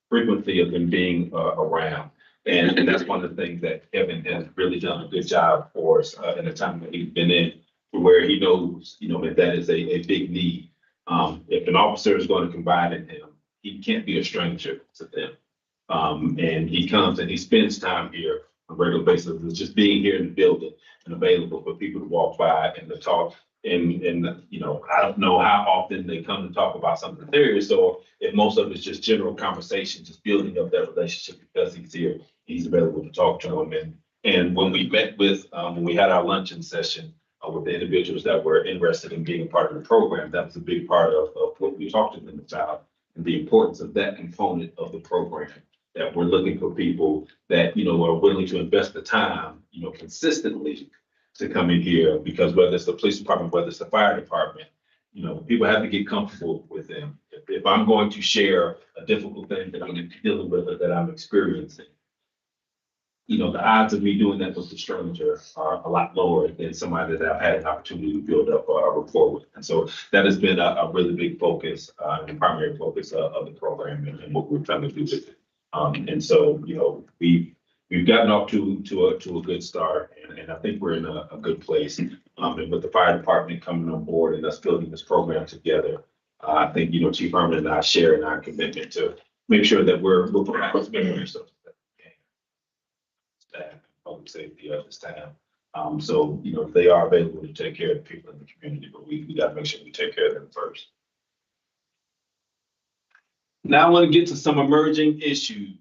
frequency of them being around. And that's one of the things that Kevin has really done a good job for us in the time that he's been in, to where he knows, that is a big need. If an officer is going to confide in him, he can't be a stranger to them. And he comes and he spends time here on a regular basis. It's just being here in the building and available for people to walk by and to talk. And I don't know how often they come to talk about something serious, or if most of it's just general conversation, just building up that relationship because he's here, he's available to talk to him. And when we met with, when we had our luncheon session with the individuals that were interested in being a part of the program, that was a big part of what we talked to them about, and the importance of that component of the program, that we're looking for people that, are willing to invest the time, consistently to come in here, because whether it's the police department, whether it's the fire department, people have to get comfortable with them. If I'm going to share a difficult thing that I'm dealing with or that I'm experiencing, the odds of me doing that with a stranger are a lot lower than somebody that I've had an opportunity to build up a rapport with. And so that has been a really big focus, and primary focus of the program and what we're trying to do with it. And so, we've gotten off to a good start, and I think we're in a good place. And with the fire department coming on board and us building this program together, I think, Chief Herman and I share in our commitment to make sure that we're providing as many resources that we can. Staff, public safety of this town. So, they are available to take care of the people in the community, but we got to make sure we take care of them first. Now I want to get to some emerging issues.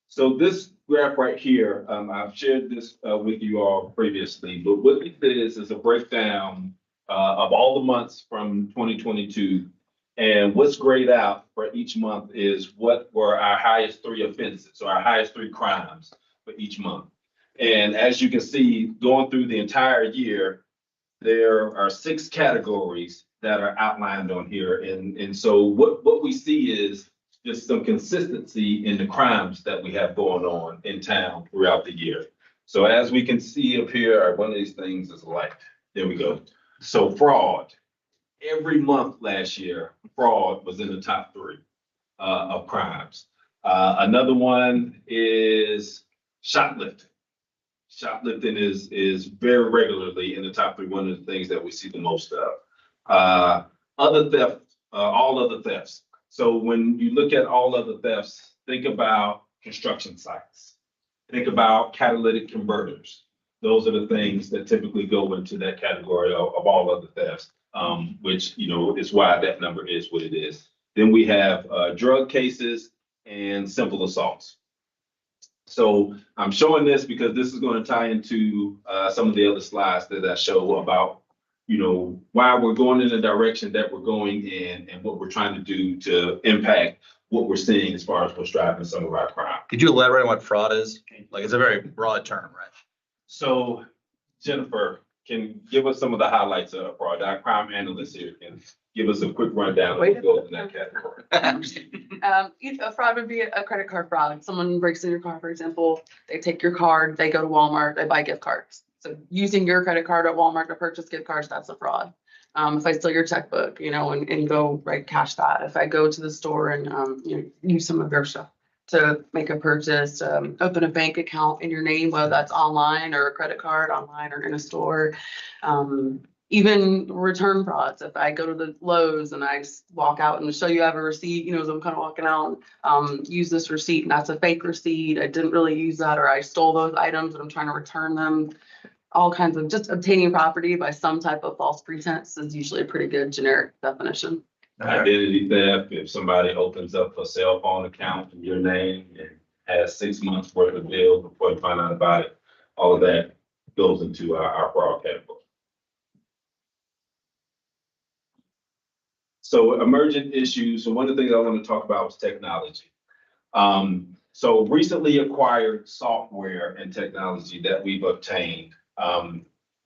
So this graph right here, I've shared this with you all previously, but what it is a breakdown of all the months from 2022. And what's grayed out for each month is what were our highest 3 offenses, so our highest 3 crimes for each month. And as you can see, going through the entire year, there are 6 categories that are outlined on here. And so what we see is just some consistency in the crimes that we have going on in town throughout the year. So as we can see up here, one of these things is light. There we go. So fraud. Every month last year, fraud was in the top 3 of crimes. Another one is shoplifting. Shoplifting is very regularly in the top 3, one of the things that we see the most of. Other theft, all other thefts. So when you look at all other thefts, think about construction sites. Think about catalytic converters. those are the things that typically go into that category of all other thefts, which, you know, is why that number is what it is. Then we have drug cases and simple assaults. So I'm showing this because this is going to tie into some of the other slides that I show about, you know, why we're going in the direction that we're going in and what we're trying to do to impact what we're seeing as far as what's driving some of our crime. Could you elaborate on what fraud is? Like, it's a very broad term, right? So Jennifer can give us some of the highlights of fraud. Our crime analyst here can give us a quick rundown of what goes in that category. A fraud would be a credit card fraud. Someone breaks in your car, for example, they take your card, they go to Walmart, they buy gift cards. So using your credit card at Walmart to purchase gift cards, that's a fraud. If I steal your checkbook, you know, and go cash that. If I go to the store and, you know, use some of their stuff to make a purchase, open a bank account in your name, whether that's online or a credit card online or in a store. Even return frauds. If I go to the Lowe's and I just walk out and show you I have a receipt, you know, as I'm kind of walking out, use this receipt and that's a fake receipt. I didn't really use that, or I stole those items and I'm trying to return them. All kinds of just obtaining property by some type of false pretense is usually a pretty good generic definition. Identity theft, if somebody opens up a cell phone account in your name and has 6 months worth of bills before you find out about it, all of that goes into our fraud category. So emergent issues. So one of the things I want to talk about was technology. So recently acquired software and technology that we've obtained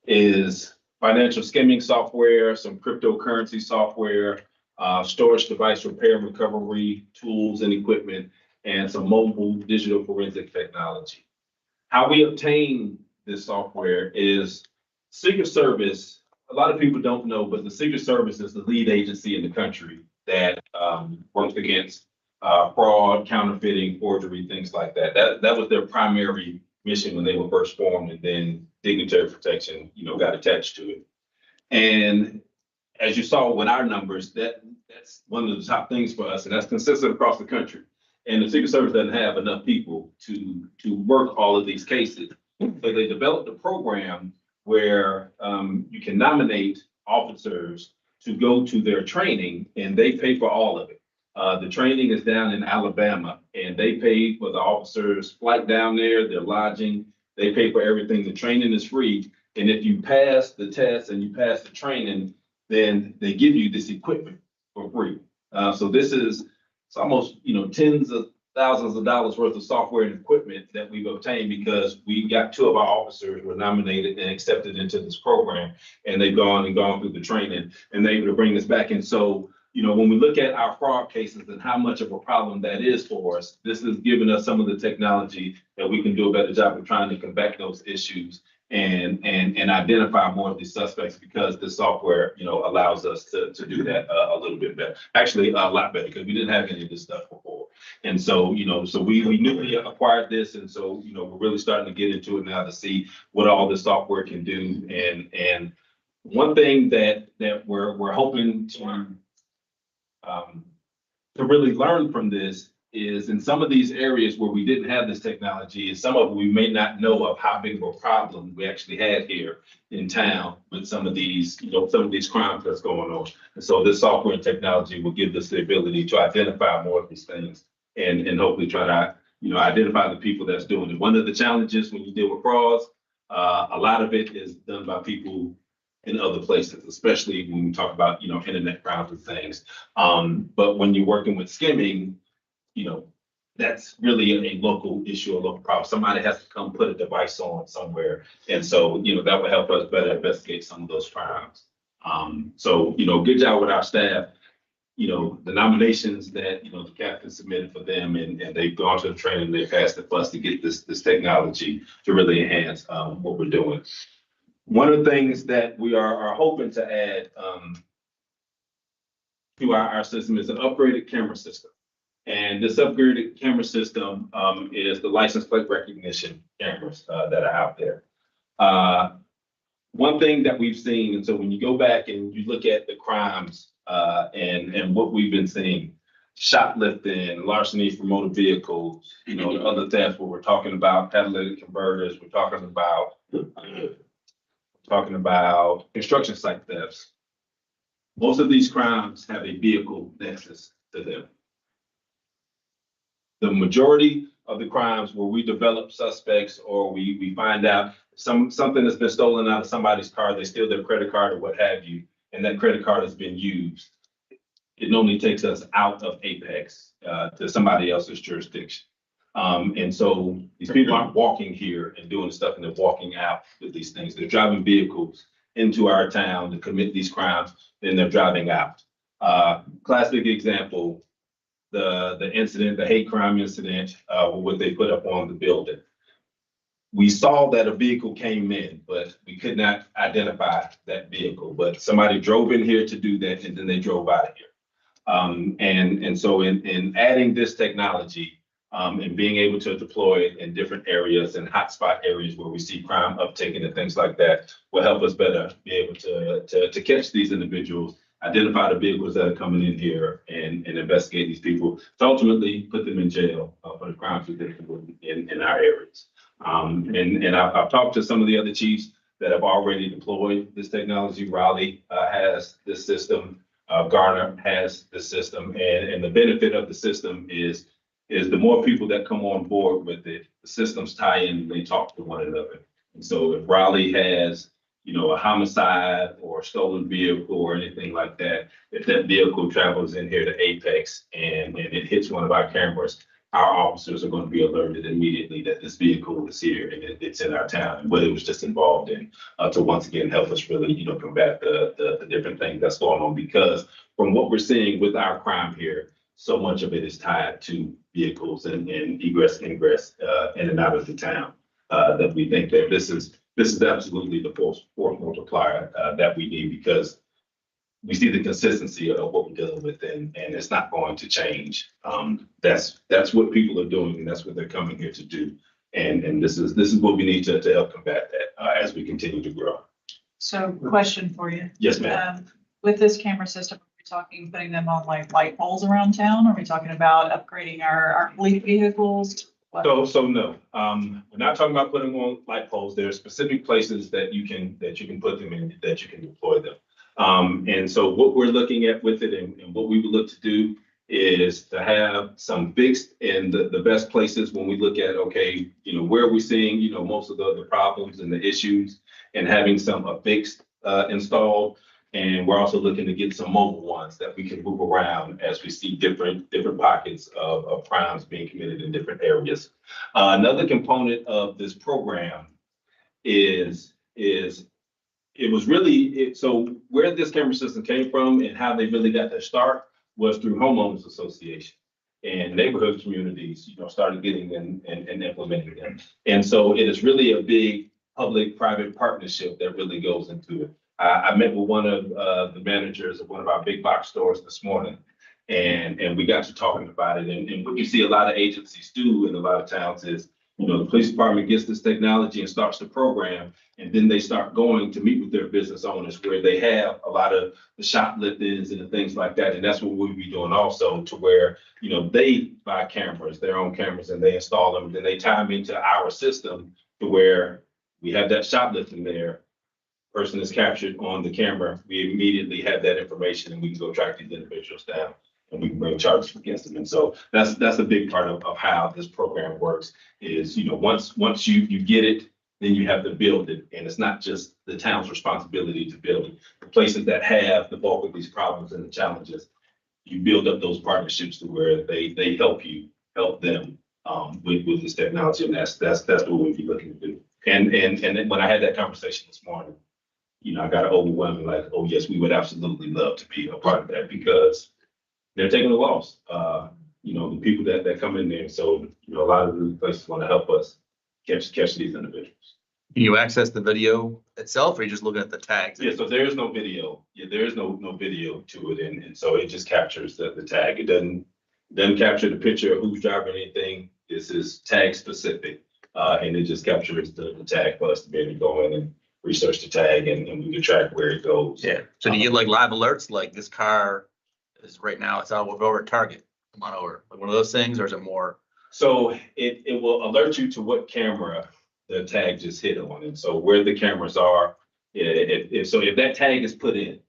is financial skimming software, some cryptocurrency software, storage device repair and recovery tools and equipment, and some mobile digital forensic technology. How we obtain this software is Secret Service. A lot of people don't know, but the Secret Service is the lead agency in the country that works against fraud, counterfeiting, forgery, things like that. That was their primary mission when they were first formed, and then dignitary protection, you know, got attached to it. And as you saw with our numbers, that's one of the top things for us, and that's consistent across the country. And the Secret Service doesn't have enough people to work all of these cases. So they developed a program where you can nominate officers to go to their training, and they pay for all of it. The training is down in Alabama, and they pay for the officers' flight down there, their lodging. They pay for everything. The training is free. And if you pass the test and you pass the training, then they give you this equipment for free. So this is, it's almost, you know, tens of thousands of dollars worth of software and equipment that we've obtained because we got 2 of our officers were nominated and accepted into this program, and they've gone through the training and they're able to bring this back in. So, you know, when we look at our fraud cases and how much of a problem that is for us, this has given us some of the technology that we can do a better job of trying to combat those issues and identify more of these suspects, because this software, you know, allows us to do that a little bit better. Actually, a lot better, because we didn't have any of this stuff before. And so, you know, so we newly acquired this, and so, you know, we're really starting to get into it now to see what all this software can do. And one thing that we're hoping to really learn from this is, in some of these areas where we didn't have this technology, and some of it we may not know of how big of a problem we actually had here in town with some of these, you know, some of these crimes that's going on. And so this software and technology will give us the ability to identify more of these things and hopefully try to, you know, identify the people that's doing it. One of the challenges when you deal with frauds, a lot of it is done by people in other places, especially when we talk about, you know, internet crimes and things. But when you're working with skimming, you know, that's really a local issue, a local problem. Somebody has to come put a device on somewhere. And so, you know, that would help us better investigate some of those crimes. So, you know, good job with our staff. You know, the nominations that, you know, the captain submitted for them, and they've gone to the training, they passed it for us to get this technology to really enhance what we're doing. One of the things that we are hoping to add to our system is an upgraded camera system. And this upgraded camera system is the license plate recognition cameras that are out there. One thing that we've seen, and so when you go back and you look at the crimes and what we've been seeing, shoplifting, larceny for motor vehicles, you know, other thefts where we're talking about catalytic converters, we're talking about Talking about construction site thefts. Most of these crimes have a vehicle nexus to them. The majority of the crimes where we develop suspects or we find out something has been stolen out of somebody's car, they steal their credit card or what have you, and that credit card has been used, it normally takes us out of Apex to somebody else's jurisdiction. And so these people aren't walking here and doing stuff and they're walking out with these things. They're driving vehicles into our town to commit these crimes, then they're driving out. Classic example, the incident, the hate crime incident, what they put up on the building. We saw that a vehicle came in, but we could not identify that vehicle. But somebody drove in here to do that, and then they drove out of here. And so in adding this technology and being able to deploy it in different areas and hotspot areas where we see crime uptaking and things like that will help us better be able to catch these individuals, identify the vehicles that are coming in here and investigate these people to ultimately put them in jail for the crimes we did in our areas. And I've talked to some of the other chiefs that have already deployed this technology. Raleigh has this system. Garner has the system, and the benefit of the system is the more people that come on board with it, the systems tie in and they talk to one another. And so if Raleigh has, a homicide or a stolen vehicle or anything like that, if that vehicle travels in here to Apex and it hits one of our cameras, our officers are going to be alerted immediately that this vehicle is here and it's in our town and what it was just involved in to once again help us really, combat the different things that's going on. Because from what we're seeing with our crime here, so much of it is tied to vehicles and egress, ingress, in and out of the town, that we think that this is absolutely the force multiplier that we need, because we see the consistency of what we're dealing with, and it's not going to change. That's what people are doing, and that's what they're coming here to do. And this is what we need to help combat that as we continue to grow. So question for you. Yes, ma'am. With this camera system, are we talking putting them on like light poles around town? Are we talking about upgrading our fleet vehicles? What? So no, we're not talking about putting them on light poles. There are specific places that you can put them in, that you can deploy them. And so what we're looking at with it and what we would look to do is to have some fixed in the best places when we look at, okay, where we're seeing, most of the problems and the issues, and having some fixed installed. And we're also looking to get some mobile ones that we can move around as we see different pockets of crimes being committed in different areas. Another component of this program is it was really, so where this camera system came from and how they really got their start was through homeowners association and neighborhood communities, started getting them and implementing them. And so it is really a big public-private partnership that really goes into it. I met with one of the managers of one of our big box stores this morning, and we got to talking about it. And what you see a lot of agencies do in a lot of towns is, the police department gets this technology and starts the program, and then they start going to meet with their business owners where they have a lot of the shopliftings and the things like that. And that's what we'll be doing also, to where, they buy cameras, their own cameras, and they install them, and then they tie them into our system to where we have that shoplifting there. Person is captured on the camera, we immediately have that information and we can go track these individuals down and we can bring charges against them. And so that's a big part of how this program works is, once you get it, then you have to build it. And it's not just the town's responsibility to build it. The places that have the bulk of these problems and the challenges, you build up those partnerships to where they help them with this technology. And that's what we'll be looking to do. And then when I had that conversation this morning, I got overwhelmed, like, oh yes, we would absolutely love to be a part of that, because they're taking a loss. The people that come in there. So, a lot of the places want to help us catch these individuals. Can you access the video itself, or are you just looking at the tags? Yeah, so there is no video. Yeah, there is no video to it. And so it just captures the tag. It doesn't capture the picture of who's driving anything. This is tag specific. And it just captures the tag for us to be able to go in and research the tag and we can track where it goes. Yeah. So do you get like live alerts, like this car is right now, it's out over at Target, come on over, like one of those things, or is it more? So it will alert you to what camera the tag just hit on. And so where the cameras are, if that tag is put in,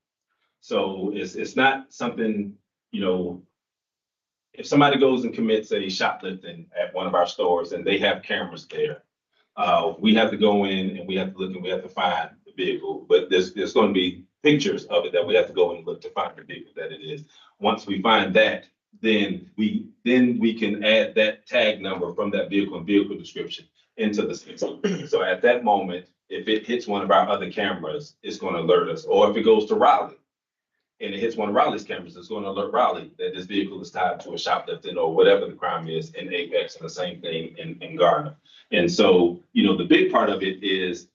so it's not something, you know, if somebody goes and commits a shoplifting at one of our stores and they have cameras there, we have to go in and we have to look and we have to find the vehicle, but there's going to be pictures of it that we have to go and look to find the vehicle that it is. Once we find that, then we can add that tag number from that vehicle and vehicle description into the system. So at that moment, if it hits one of our other cameras, it's going to alert us. Or if it goes to Raleigh and it hits one of Raleigh's cameras, it's going to alert Raleigh that this vehicle is tied to a shoplifting or whatever the crime is in Apex, and the same thing in Garner. And so, you know, the big part of it is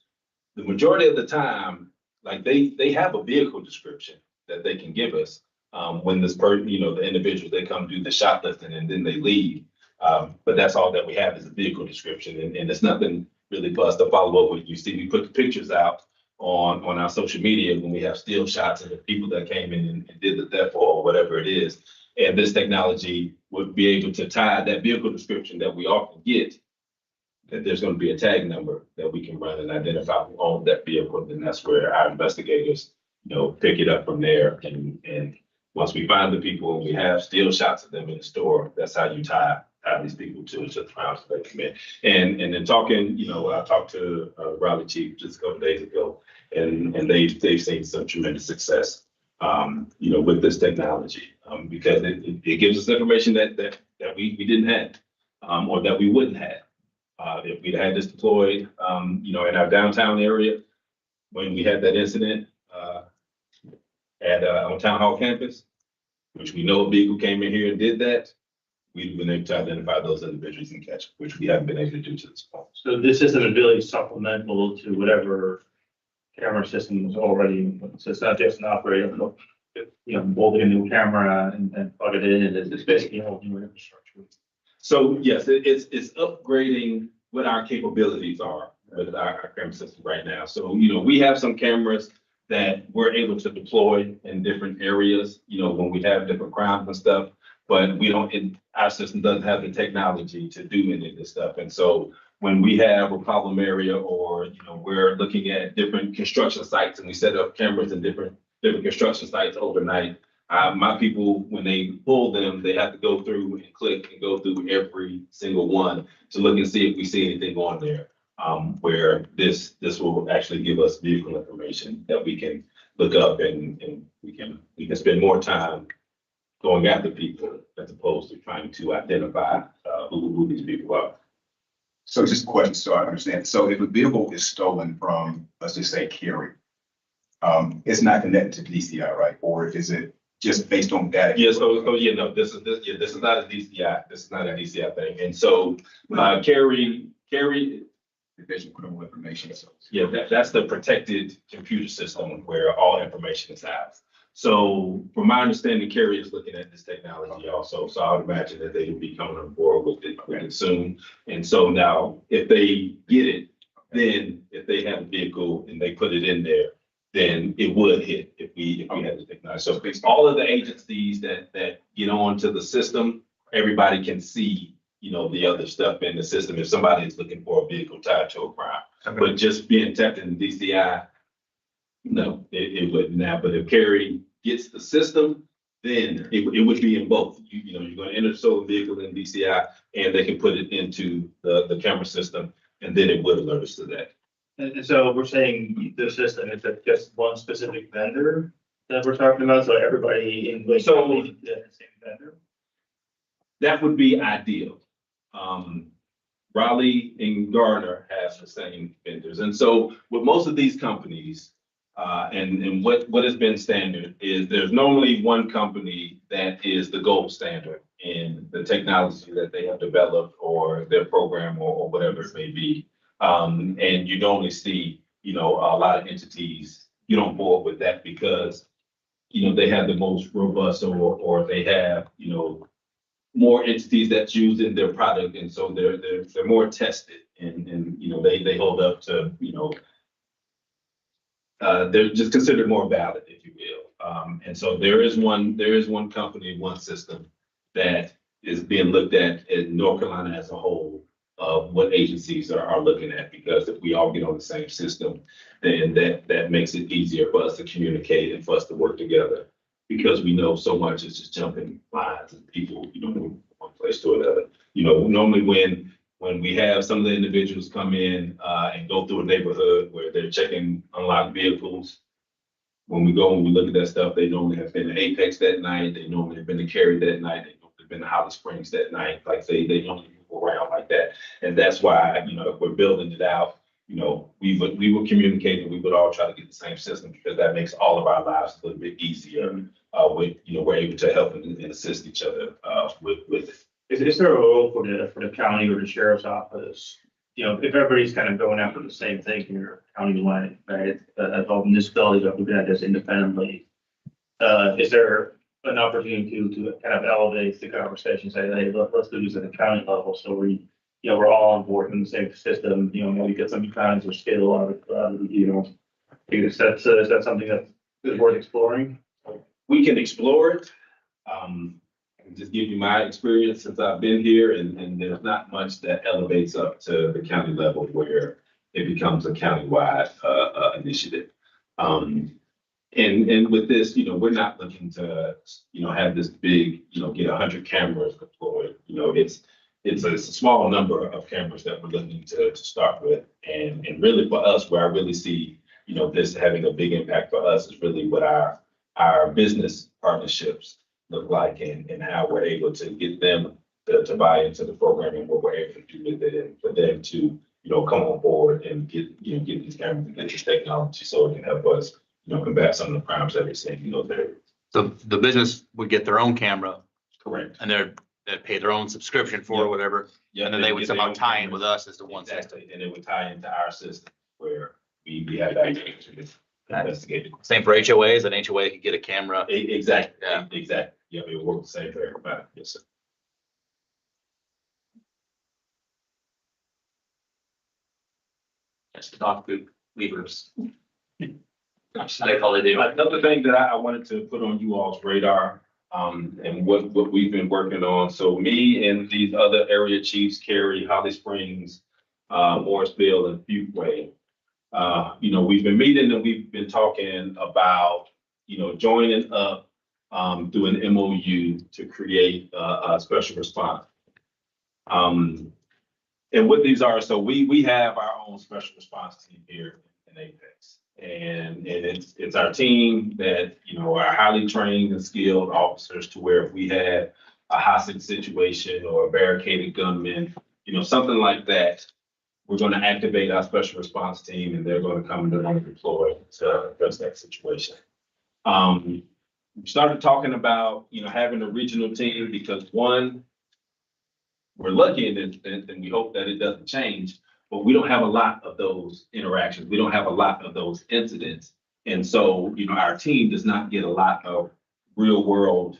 the majority of the time, like they have a vehicle description that they can give us when this person, you know, the individuals, they come do the shoplifting and then they leave. But that's all that we have is a vehicle description, and it's nothing really for us to follow up with. You see, we put the pictures out on our social media when we have still shots of the people that came in and did the theft or whatever it is. And this technology would be able to tie that vehicle description that we often get, that there's going to be a tag number that we can run and identify who owned that vehicle. And that's where our investigators, you know, pick it up from there. And once we find the people and we have still shots of them in the store, that's how you tie these people to the crimes that they commit. And then talking, you know, I talked to Raleigh Chief just a couple days ago, and they've seen some tremendous success, you know, with this technology, because it gives us information that we didn't have, or that we wouldn't have. If we'd had this deployed, you know, in our downtown area, when we had that incident on Town Hall campus, which we know a vehicle came in here and did that, we've been able to identify those individuals and catch, which we haven't been able to do to this point. So this is an ability supplemental to whatever camera system is already, so it's not just an operator, you know, bolting a new camera and plug it in, and it's basically a whole new infrastructure. So yes, it's upgrading what our capabilities are with our camera system right now. So, you know, we have some cameras that we're able to deploy in different areas, you know, when we have different crimes and stuff, but we don't, our system doesn't have the technology to do any of this stuff. And so when we have a problem area, or, you know, we're looking at different construction sites and we set up cameras in different construction sites overnight, my people, when they pull them, they have to go through and click and go through every single one to look and see if we see anything on there, where this will actually give us vehicle information that we can look up, and we can spend more time going after people as opposed to trying to identify who these people are. So just a question, so I understand. So if a vehicle is stolen from, let's just say, Cary, it's not connected to DCI, right? Or is it just based on data? Yeah, so yeah, no, this is not a DCI. This is not a DCI thing. And so Cary Division of Criminal Information. So yeah, that's the protected computer system where all information is housed. So from my understanding, Cary is looking at this technology also. So I would imagine that they would be coming on board with it soon. And so now if they get it, then if they have a vehicle and they put it in there, then it would hit if we had the technology. So all of the agencies that get onto the system, everybody can see, you know, the other stuff in the system if somebody is looking for a vehicle tied to a crime. Okay. But just being tapped in the DCI, no, it wouldn't now. But if Cary gets the system, then it would be in both. You know, you're going to enter the stolen vehicle in DCI, and they can put it into the camera system, and then it would alert us to that. And so we're saying the system, is it just one specific vendor that we're talking about? So everybody in the same vendor? That would be ideal. Raleigh and Garner has the same vendors. And so with most of these companies, and what has been standard is there's normally one company that is the gold standard in the technology that they have developed or their program or whatever it may be. And you normally see, you know, a lot of entities get on board with that because, you know, they have the most robust or they have, you know, more entities that's using their product. And so they're more tested and you know, they hold up to, you know, they're just considered more valid, if you will. And so there is one company, one system that is being looked at in North Carolina as a whole of what agencies are looking at, because if we all get on the same system, then that makes it easier for us to communicate and for us to work together. Because we know so much is just jumping lines and people, move from one place to another. Normally when we have some of the individuals come in and go through a neighborhood where they're checking unlocked vehicles, when we go and we look at that stuff, they normally have been to Apex that night, they normally have been to Cary that night, they normally have been to Holly Springs that night, like they normally move around like that. And that's why, if we're building it out, we would communicate and we would all try to get the same system, because that makes all of our lives a little bit easier. We're able to help and assist each other with it. Is there a role for the county or the sheriff's office? If everybody's kind of going after the same thing here, county-wide, right? As all municipalities are looking at this independently. Is there an opportunity to kind of elevate the conversation, say, hey, let's do this at the county level, so we're all on board in the same system, maybe get some economies of scale out of it, is that something that is worth exploring? We can explore it. I can just give you my experience since I've been here, and there's not much that elevates up to the county level where it becomes a countywide initiative. And with this, we're not looking to, have this big, get 100 cameras deployed. It's a small number of cameras that we're looking to start with. And really for us, where I really see, this having a big impact for us is really what our business partnerships look like, and how we're able to get them to buy into the program and what we're able to do with it, and for them to, come on board and get these cameras and get this technology so it can help us, combat some of the crimes that we're seeing, there. So the business would get their own camera Correct. and they'd pay their own subscription for or whatever. Yeah, And then they would somehow tie in with us as the one system. Exactly, and it would tie into our system where we have access to this investigated. Same for HOAs, an HOA could get a camera. Exactly, Yeah. exactly. Yeah, it works the same for everybody. Yes, sir. That's the dog food leavers. That's all they do. Another thing that I wanted to put on you all's radar, and what we've been working on. So me and these other area chiefs, Cary, Holly Springs, Morrisville, and Fuquay, we've been meeting and we've been talking about, joining up through an MOU to create a special response. And what these are, so we have our own special response team here in Apex. And it's our team that, are highly trained and skilled officers, to where if we had a hostage situation or a barricaded gunman, something like that, we're going to activate our special response team and they're going to come and they're going to deploy to address that situation. We started talking about, having a regional team because, one, we're lucky and we hope that it doesn't change, but we don't have a lot of those interactions. We don't have a lot of those incidents. And so, our team does not get a lot of real world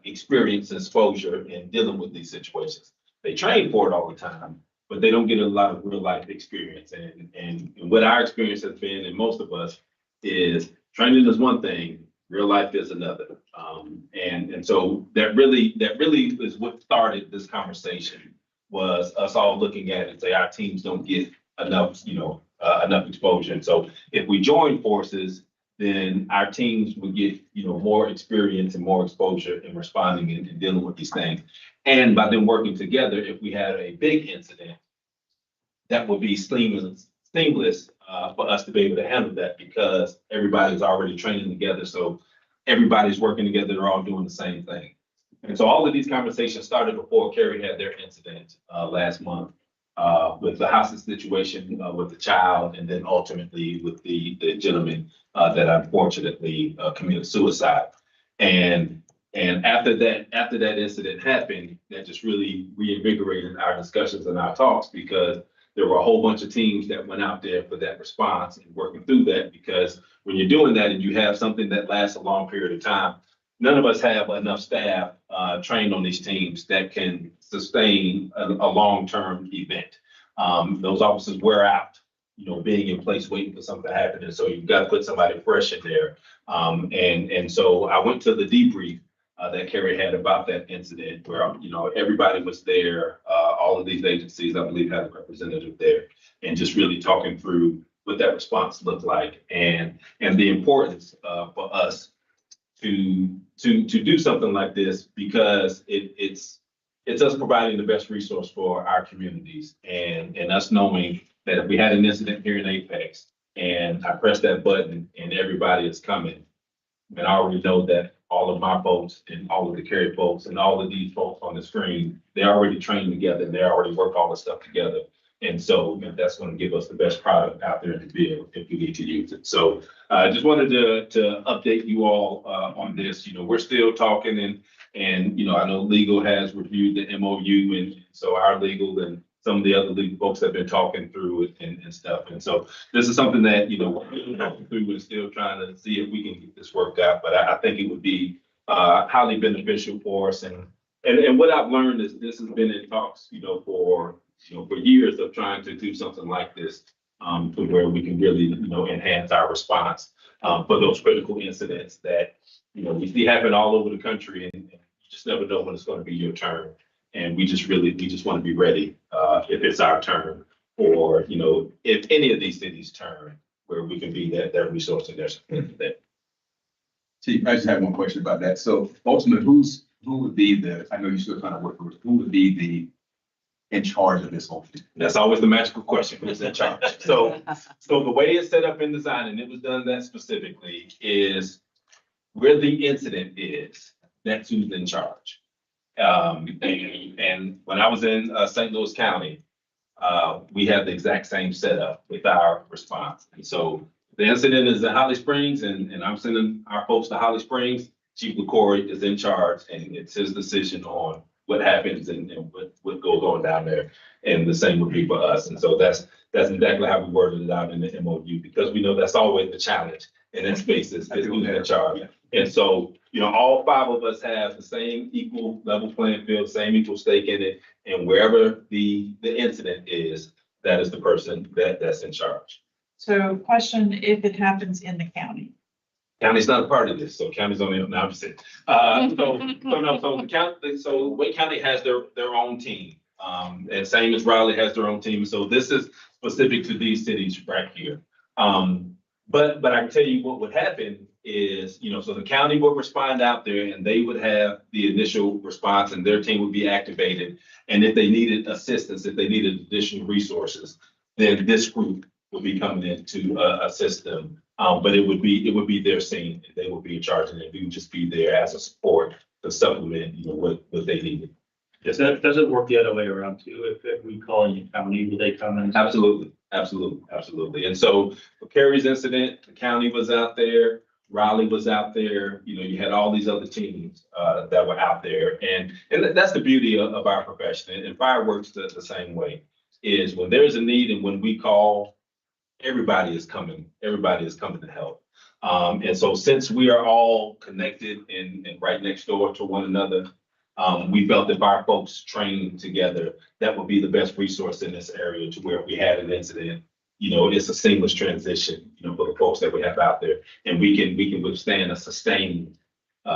experience and exposure in dealing with these situations. They train for it all the time, but they don't get a lot of real life experience. And what our experience has been, and most of us, is training is one thing, real life is another. And so that really is what started this conversation, was us all looking at it and say our teams don't get enough, enough exposure. And so if we join forces, then our teams would get, more experience and more exposure in responding and dealing with these things. And by them working together, if we had a big incident, that would be seamless for us to be able to handle that, because everybody's already training together. So everybody's working together, they're all doing the same thing. And so all of these conversations started before Cary had their incident last month with the hostage situation with the child, and then ultimately with the gentleman that unfortunately committed suicide. And after that incident happened, that just really reinvigorated our discussions and our talks, because there were a whole bunch of teams that went out there for that response and working through that. Because when you're doing that and you have something that lasts a long period of time, none of us have enough staff trained on these teams that can sustain a long-term event. Those officers wear out, being in place waiting for something to happen. And so you've got to put somebody fresh in there. And so I went to the debrief that Cary had about that incident, where, everybody was there, all of these agencies, I believe, have a representative there. And just really talking through what that response looked like and the importance for us to do something like this, because it's us providing the best resource for our communities and us knowing that if we had an incident here in Apex and I press that button and everybody is coming, and I already know that all of my folks and all of the Cary folks and all of these folks on the screen, they're already trained together and they already work all the stuff together. And so that's going to give us the best product out there in the field if we need to use it. So I just wanted to update you all on this. You know, we're still talking and, you know, I know legal has reviewed the MOU, and so our legal and some of the other legal folks have been talking through it and stuff. And so this is something that, you know, we're talking through and still trying to see if we can get this worked out. But I think it would be highly beneficial for us. And what I've learned is this has been in talks, you know, for years of trying to do something like this to where we can really, you know, enhance our response for those critical incidents that, you know, we see happen all over the country, and you just never know when it's going to be your turn. And we just want to be ready if it's our turn, or, you know, if any of these cities turn, where we can be that resource and that. See, I just have one question about that. So ultimately, who would be I know you're still trying to work with, who would be in charge of this whole thing? That's always the magical question, who's in charge? So the way it's set up in design, and it was done that specifically, is where the incident is, that's who's in charge. And when I was in St. Louis County, we had the exact same setup with our response. And so the incident is in Holly Springs, and I'm sending our folks to Holly Springs. Chief LaCory is in charge, and it's his decision on what happens and what goes on down there. And the same would be for us. And so that's exactly how we worded it out in the MOU, because we know that's always the challenge in that space is who's in charge. And so, you know, all 5 of us have the same equal level playing field, same equal stake in it. And wherever the incident is, that is the person that's in charge. So question, if it happens in the county? County's not a part of this, so county's only, no, I'm just saying. So Wake County has their own team. And same as Raleigh has their own team. So this is specific to these cities right here. But I can tell you what would happen is, you know, so the county would respond out there and they would have the initial response and their team would be activated. And if they needed assistance, if they needed additional resources, then this group would be coming in to assist them. But it would be their scene. They would be in charge, and we would just be there as a support to supplement, you know, what they needed. Does it work the other way around too? If we call in the county, will they come in? Absolutely. And so for Cary's incident, the county was out there, Raleigh was out there, you know, you had all these other teams that were out there. And that's the beauty of our profession. And fireworks the same way, is when there's a need and when we call, everybody is coming to help. And so since we are all connected and right next door to one another, we felt if our folks trained together, that would be the best resource in this area, to where if we had an incident, you know, it's a seamless transition, you know, for the folks that we have out there. And we can withstand a sustained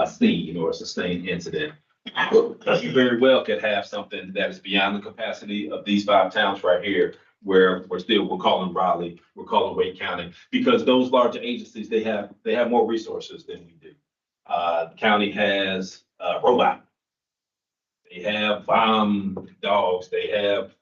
scene or a sustained incident. You very well could have something that is beyond the capacity of these 5 towns right here, where we're calling Raleigh, we're calling Wake County, because those larger agencies, they have more resources than we do. The county has robot. They have bomb dogs, they have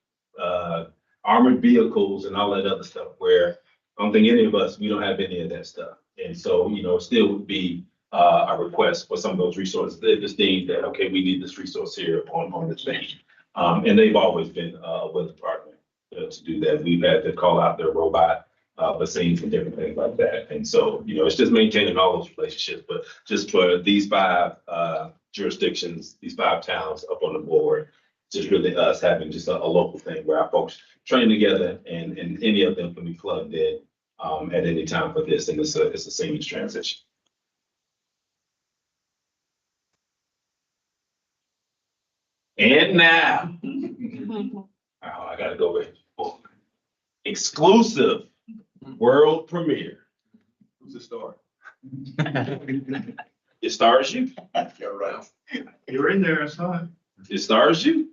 armored vehicles and all that other stuff, where I don't think any of us, we don't have any of that stuff. And so, you know, it still would be a request for some of those resources. If it's deemed that, okay, we need this resource here on this thing. And they've always been a willing partner to do that. We've had to call out their robot vaccines and different things like that. And so, you know, it's just maintaining all those relationships. But just for these 5 jurisdictions, these 5 towns up on the board, just really us having just a local thing where our folks train together and any of them can be plugged in at any time for this. And it's a seamless transition. And now, I gotta go with exclusive world premiere. Who's the star? It stars you. You're right. You're in there, I saw it. It stars you.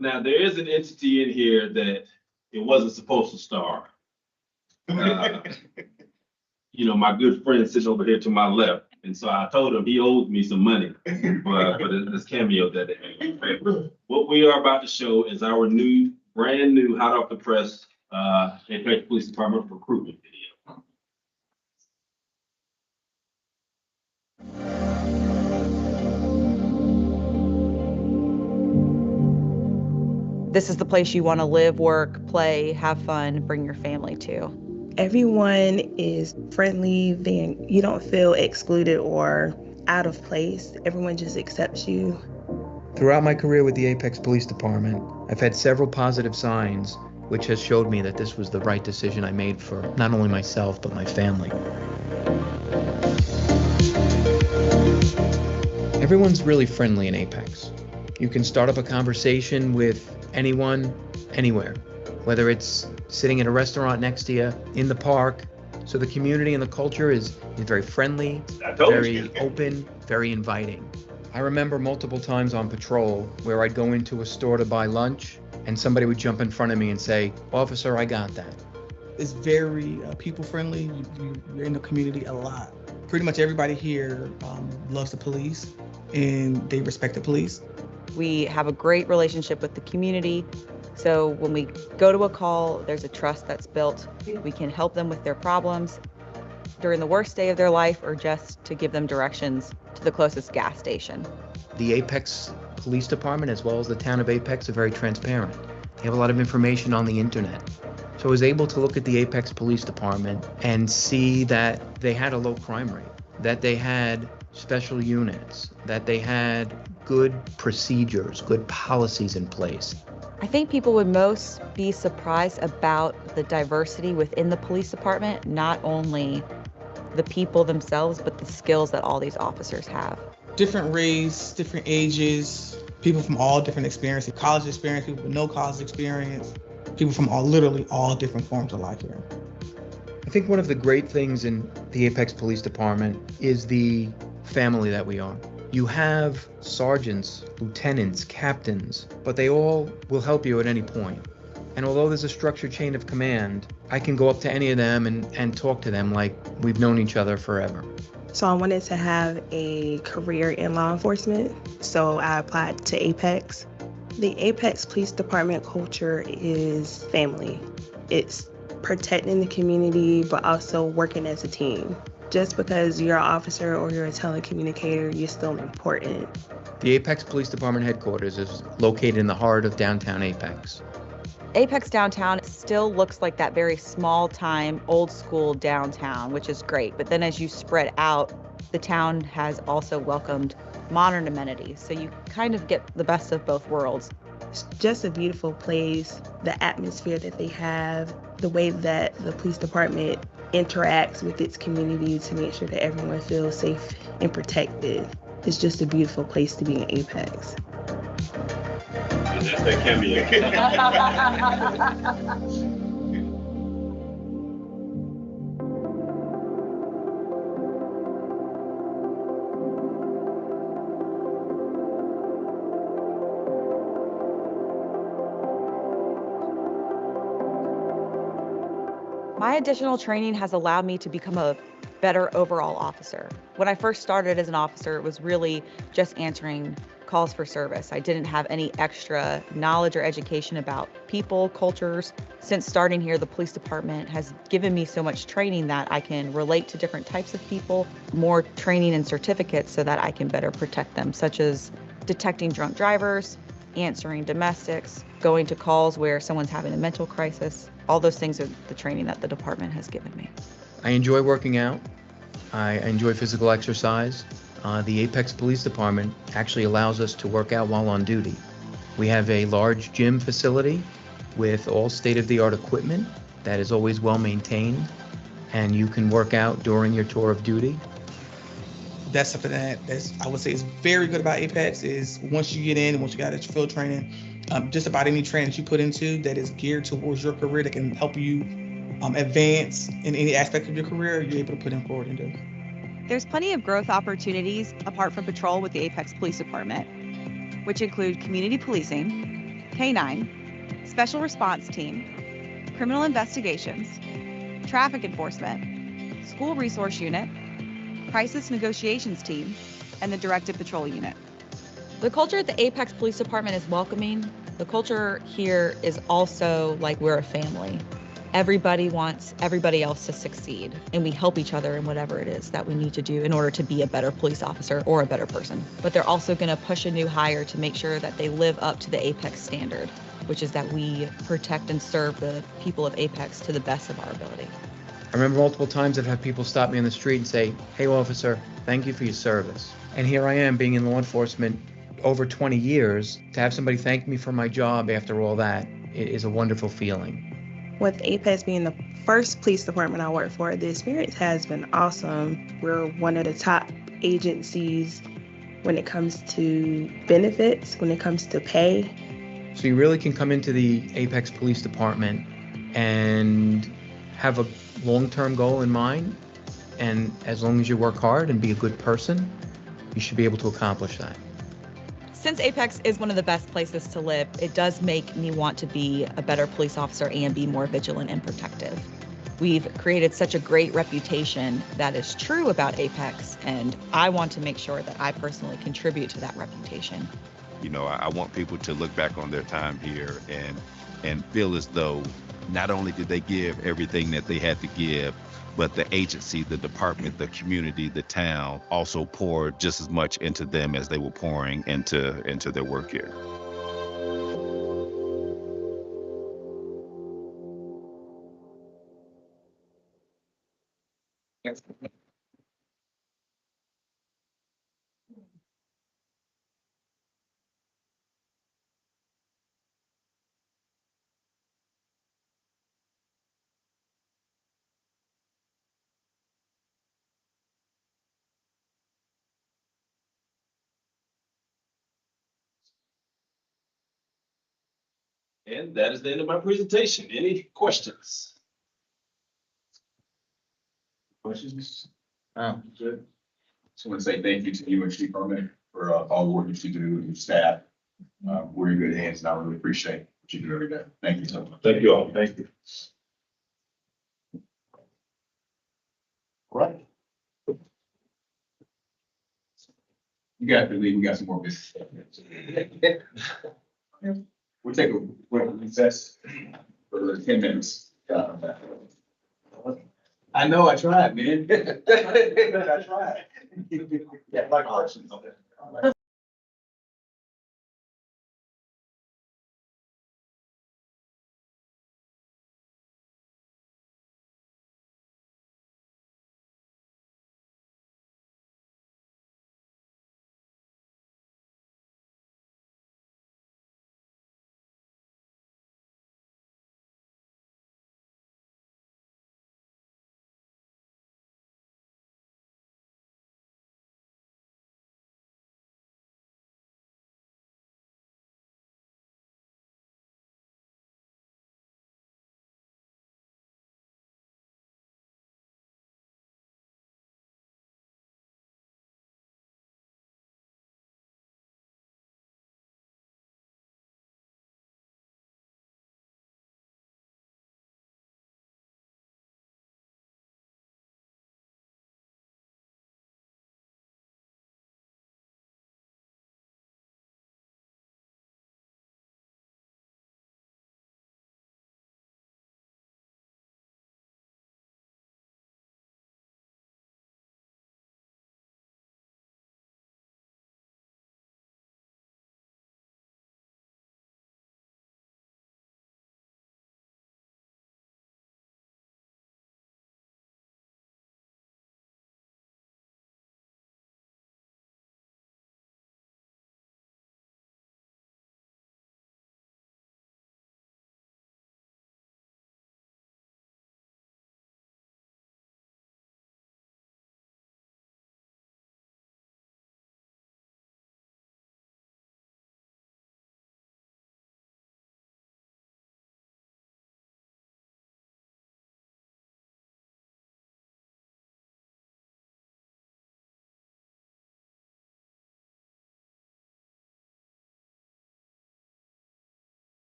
Now there is an entity in here that it wasn't supposed to star. You know, my good friend sitting over here to my left, and so I told him he owed me some money for this cameo that they made. What we are about to show is our brand new, hot off the press, Apex Police Department recruitment video. This is the place you want to live, work, play, have fun, bring your family to. Everyone is friendly, then you don't feel excluded or out of place. Everyone just accepts you. Throughout my career with the Apex Police Department, I've had several positive signs, which has showed me that this was the right decision I made for not only myself, but my family. Everyone's really friendly in Apex. You can start up a conversation with anyone, anywhere, whether it's sitting at a restaurant next to you, in the park. So the community and the culture is very friendly, very open, very inviting. I remember multiple times on patrol where I'd go into a store to buy lunch and somebody would jump in front of me and say, "Officer, I got that." It's very people friendly. You're in the community a lot. Pretty much everybody here loves the police and they respect the police. We have a great relationship with the community. So when we go to a call, there's a trust that's built. We can help them with their problems during the worst day of their life or just to give them directions to the closest gas station. The Apex Police Department, as well as the town of Apex, are very transparent. They have a lot of information on the internet. So I was able to look at the Apex Police Department and see that they had a low crime rate, that they had special units, that they had good procedures, good policies in place. I think people would most be surprised about the diversity within the police department, not only the people themselves, but the skills that all these officers have. Different race, different ages, people from all different experiences, college experience, people with no college experience, people from literally all different forms of life here. I think one of the great things in the Apex Police Department is the family that we are. You have sergeants, lieutenants, captains, but they all will help you at any point. And although there's a structured chain of command, I can go up to any of them and talk to them like we've known each other forever. So I wanted to have a career in law enforcement, so I applied to Apex. The Apex Police Department culture is family. It's protecting the community, but also working as a team. Just because you're an officer or you're a telecommunicator, you're still important. The Apex Police Department headquarters is located in the heart of downtown Apex. Apex downtown still looks like that very small time, old school downtown, which is great. But then as you spread out, the town has also welcomed modern amenities. So you kind of get the best of both worlds. It's just a beautiful place, the atmosphere that they have, the way that the police department interacts with its community to make sure that everyone feels safe and protected. It's just a beautiful place to be in Apex. That's that cameo. My additional training has allowed me to become a better overall officer. When I first started as an officer, it was really just answering calls for service. I didn't have any extra knowledge or education about people, cultures. Since starting here, the police department has given me so much training that I can relate to different types of people, more training and certificates so that I can better protect them, such as detecting drunk drivers, answering domestics, going to calls where someone's having a mental crisis. All those things are the training that the department has given me. I enjoy working out. I enjoy physical exercise. The Apex Police Department actually allows us to work out while on duty. We have a large gym facility with all state-of-the-art equipment that is always well maintained, and you can work out during your tour of duty. That's something that's I would say is very good about Apex is once you get in and once you got your field training, just about any training that you put into that is geared towards your career that can help you advance in any aspect of your career, you're able to put in forward and do. There's plenty of growth opportunities apart from patrol with the Apex Police Department, which include community policing, K-9, Special Response Team, Criminal Investigations, Traffic Enforcement, School Resource Unit, Crisis Negotiations Team, and the Directed Patrol Unit. The culture at the Apex Police Department is welcoming. The culture here is also like we're a family. Everybody wants everybody else to succeed, and we help each other in whatever it is that we need to do in order to be a better police officer or a better person. But they're also going to push a new hire to make sure that they live up to the Apex standard, which is that we protect and serve the people of Apex to the best of our ability. I remember multiple times I've had people stop me on the street and say, "Hey, officer, thank you for your service." And here I am being in law enforcement over 20 years. To have somebody thank me for my job after all that, it is a wonderful feeling. With Apex being the first police department I worked for, the experience has been awesome. We're one of the top agencies when it comes to benefits, when it comes to pay. So you really can come into the Apex Police Department and have a long-term goal in mind. And as long as you work hard and be a good person, you should be able to accomplish that. Since Apex is one of the best places to live, it does make me want to be a better police officer and be more vigilant and protective. We've created such a great reputation that is true about Apex, and I want to make sure that I personally contribute to that reputation. You know, I want people to look back on their time here and feel as though not only did they give everything that they had to give, but the agency, the department, the community, the town also poured just as much into them as they were pouring into their work here. And that is the end of my presentation. Any questions? Questions? Good. Just want to say thank you to you and Chief Herman for all the work that you do and your staff. We're in good hands and I really appreciate what you do every day. Thank you so much. Thank you all. Thank you. Right. You got to leave. We got some more business. We'll take a quick recess for 10 minutes. I know, I tried, man. I tried. Yeah, my questions on that.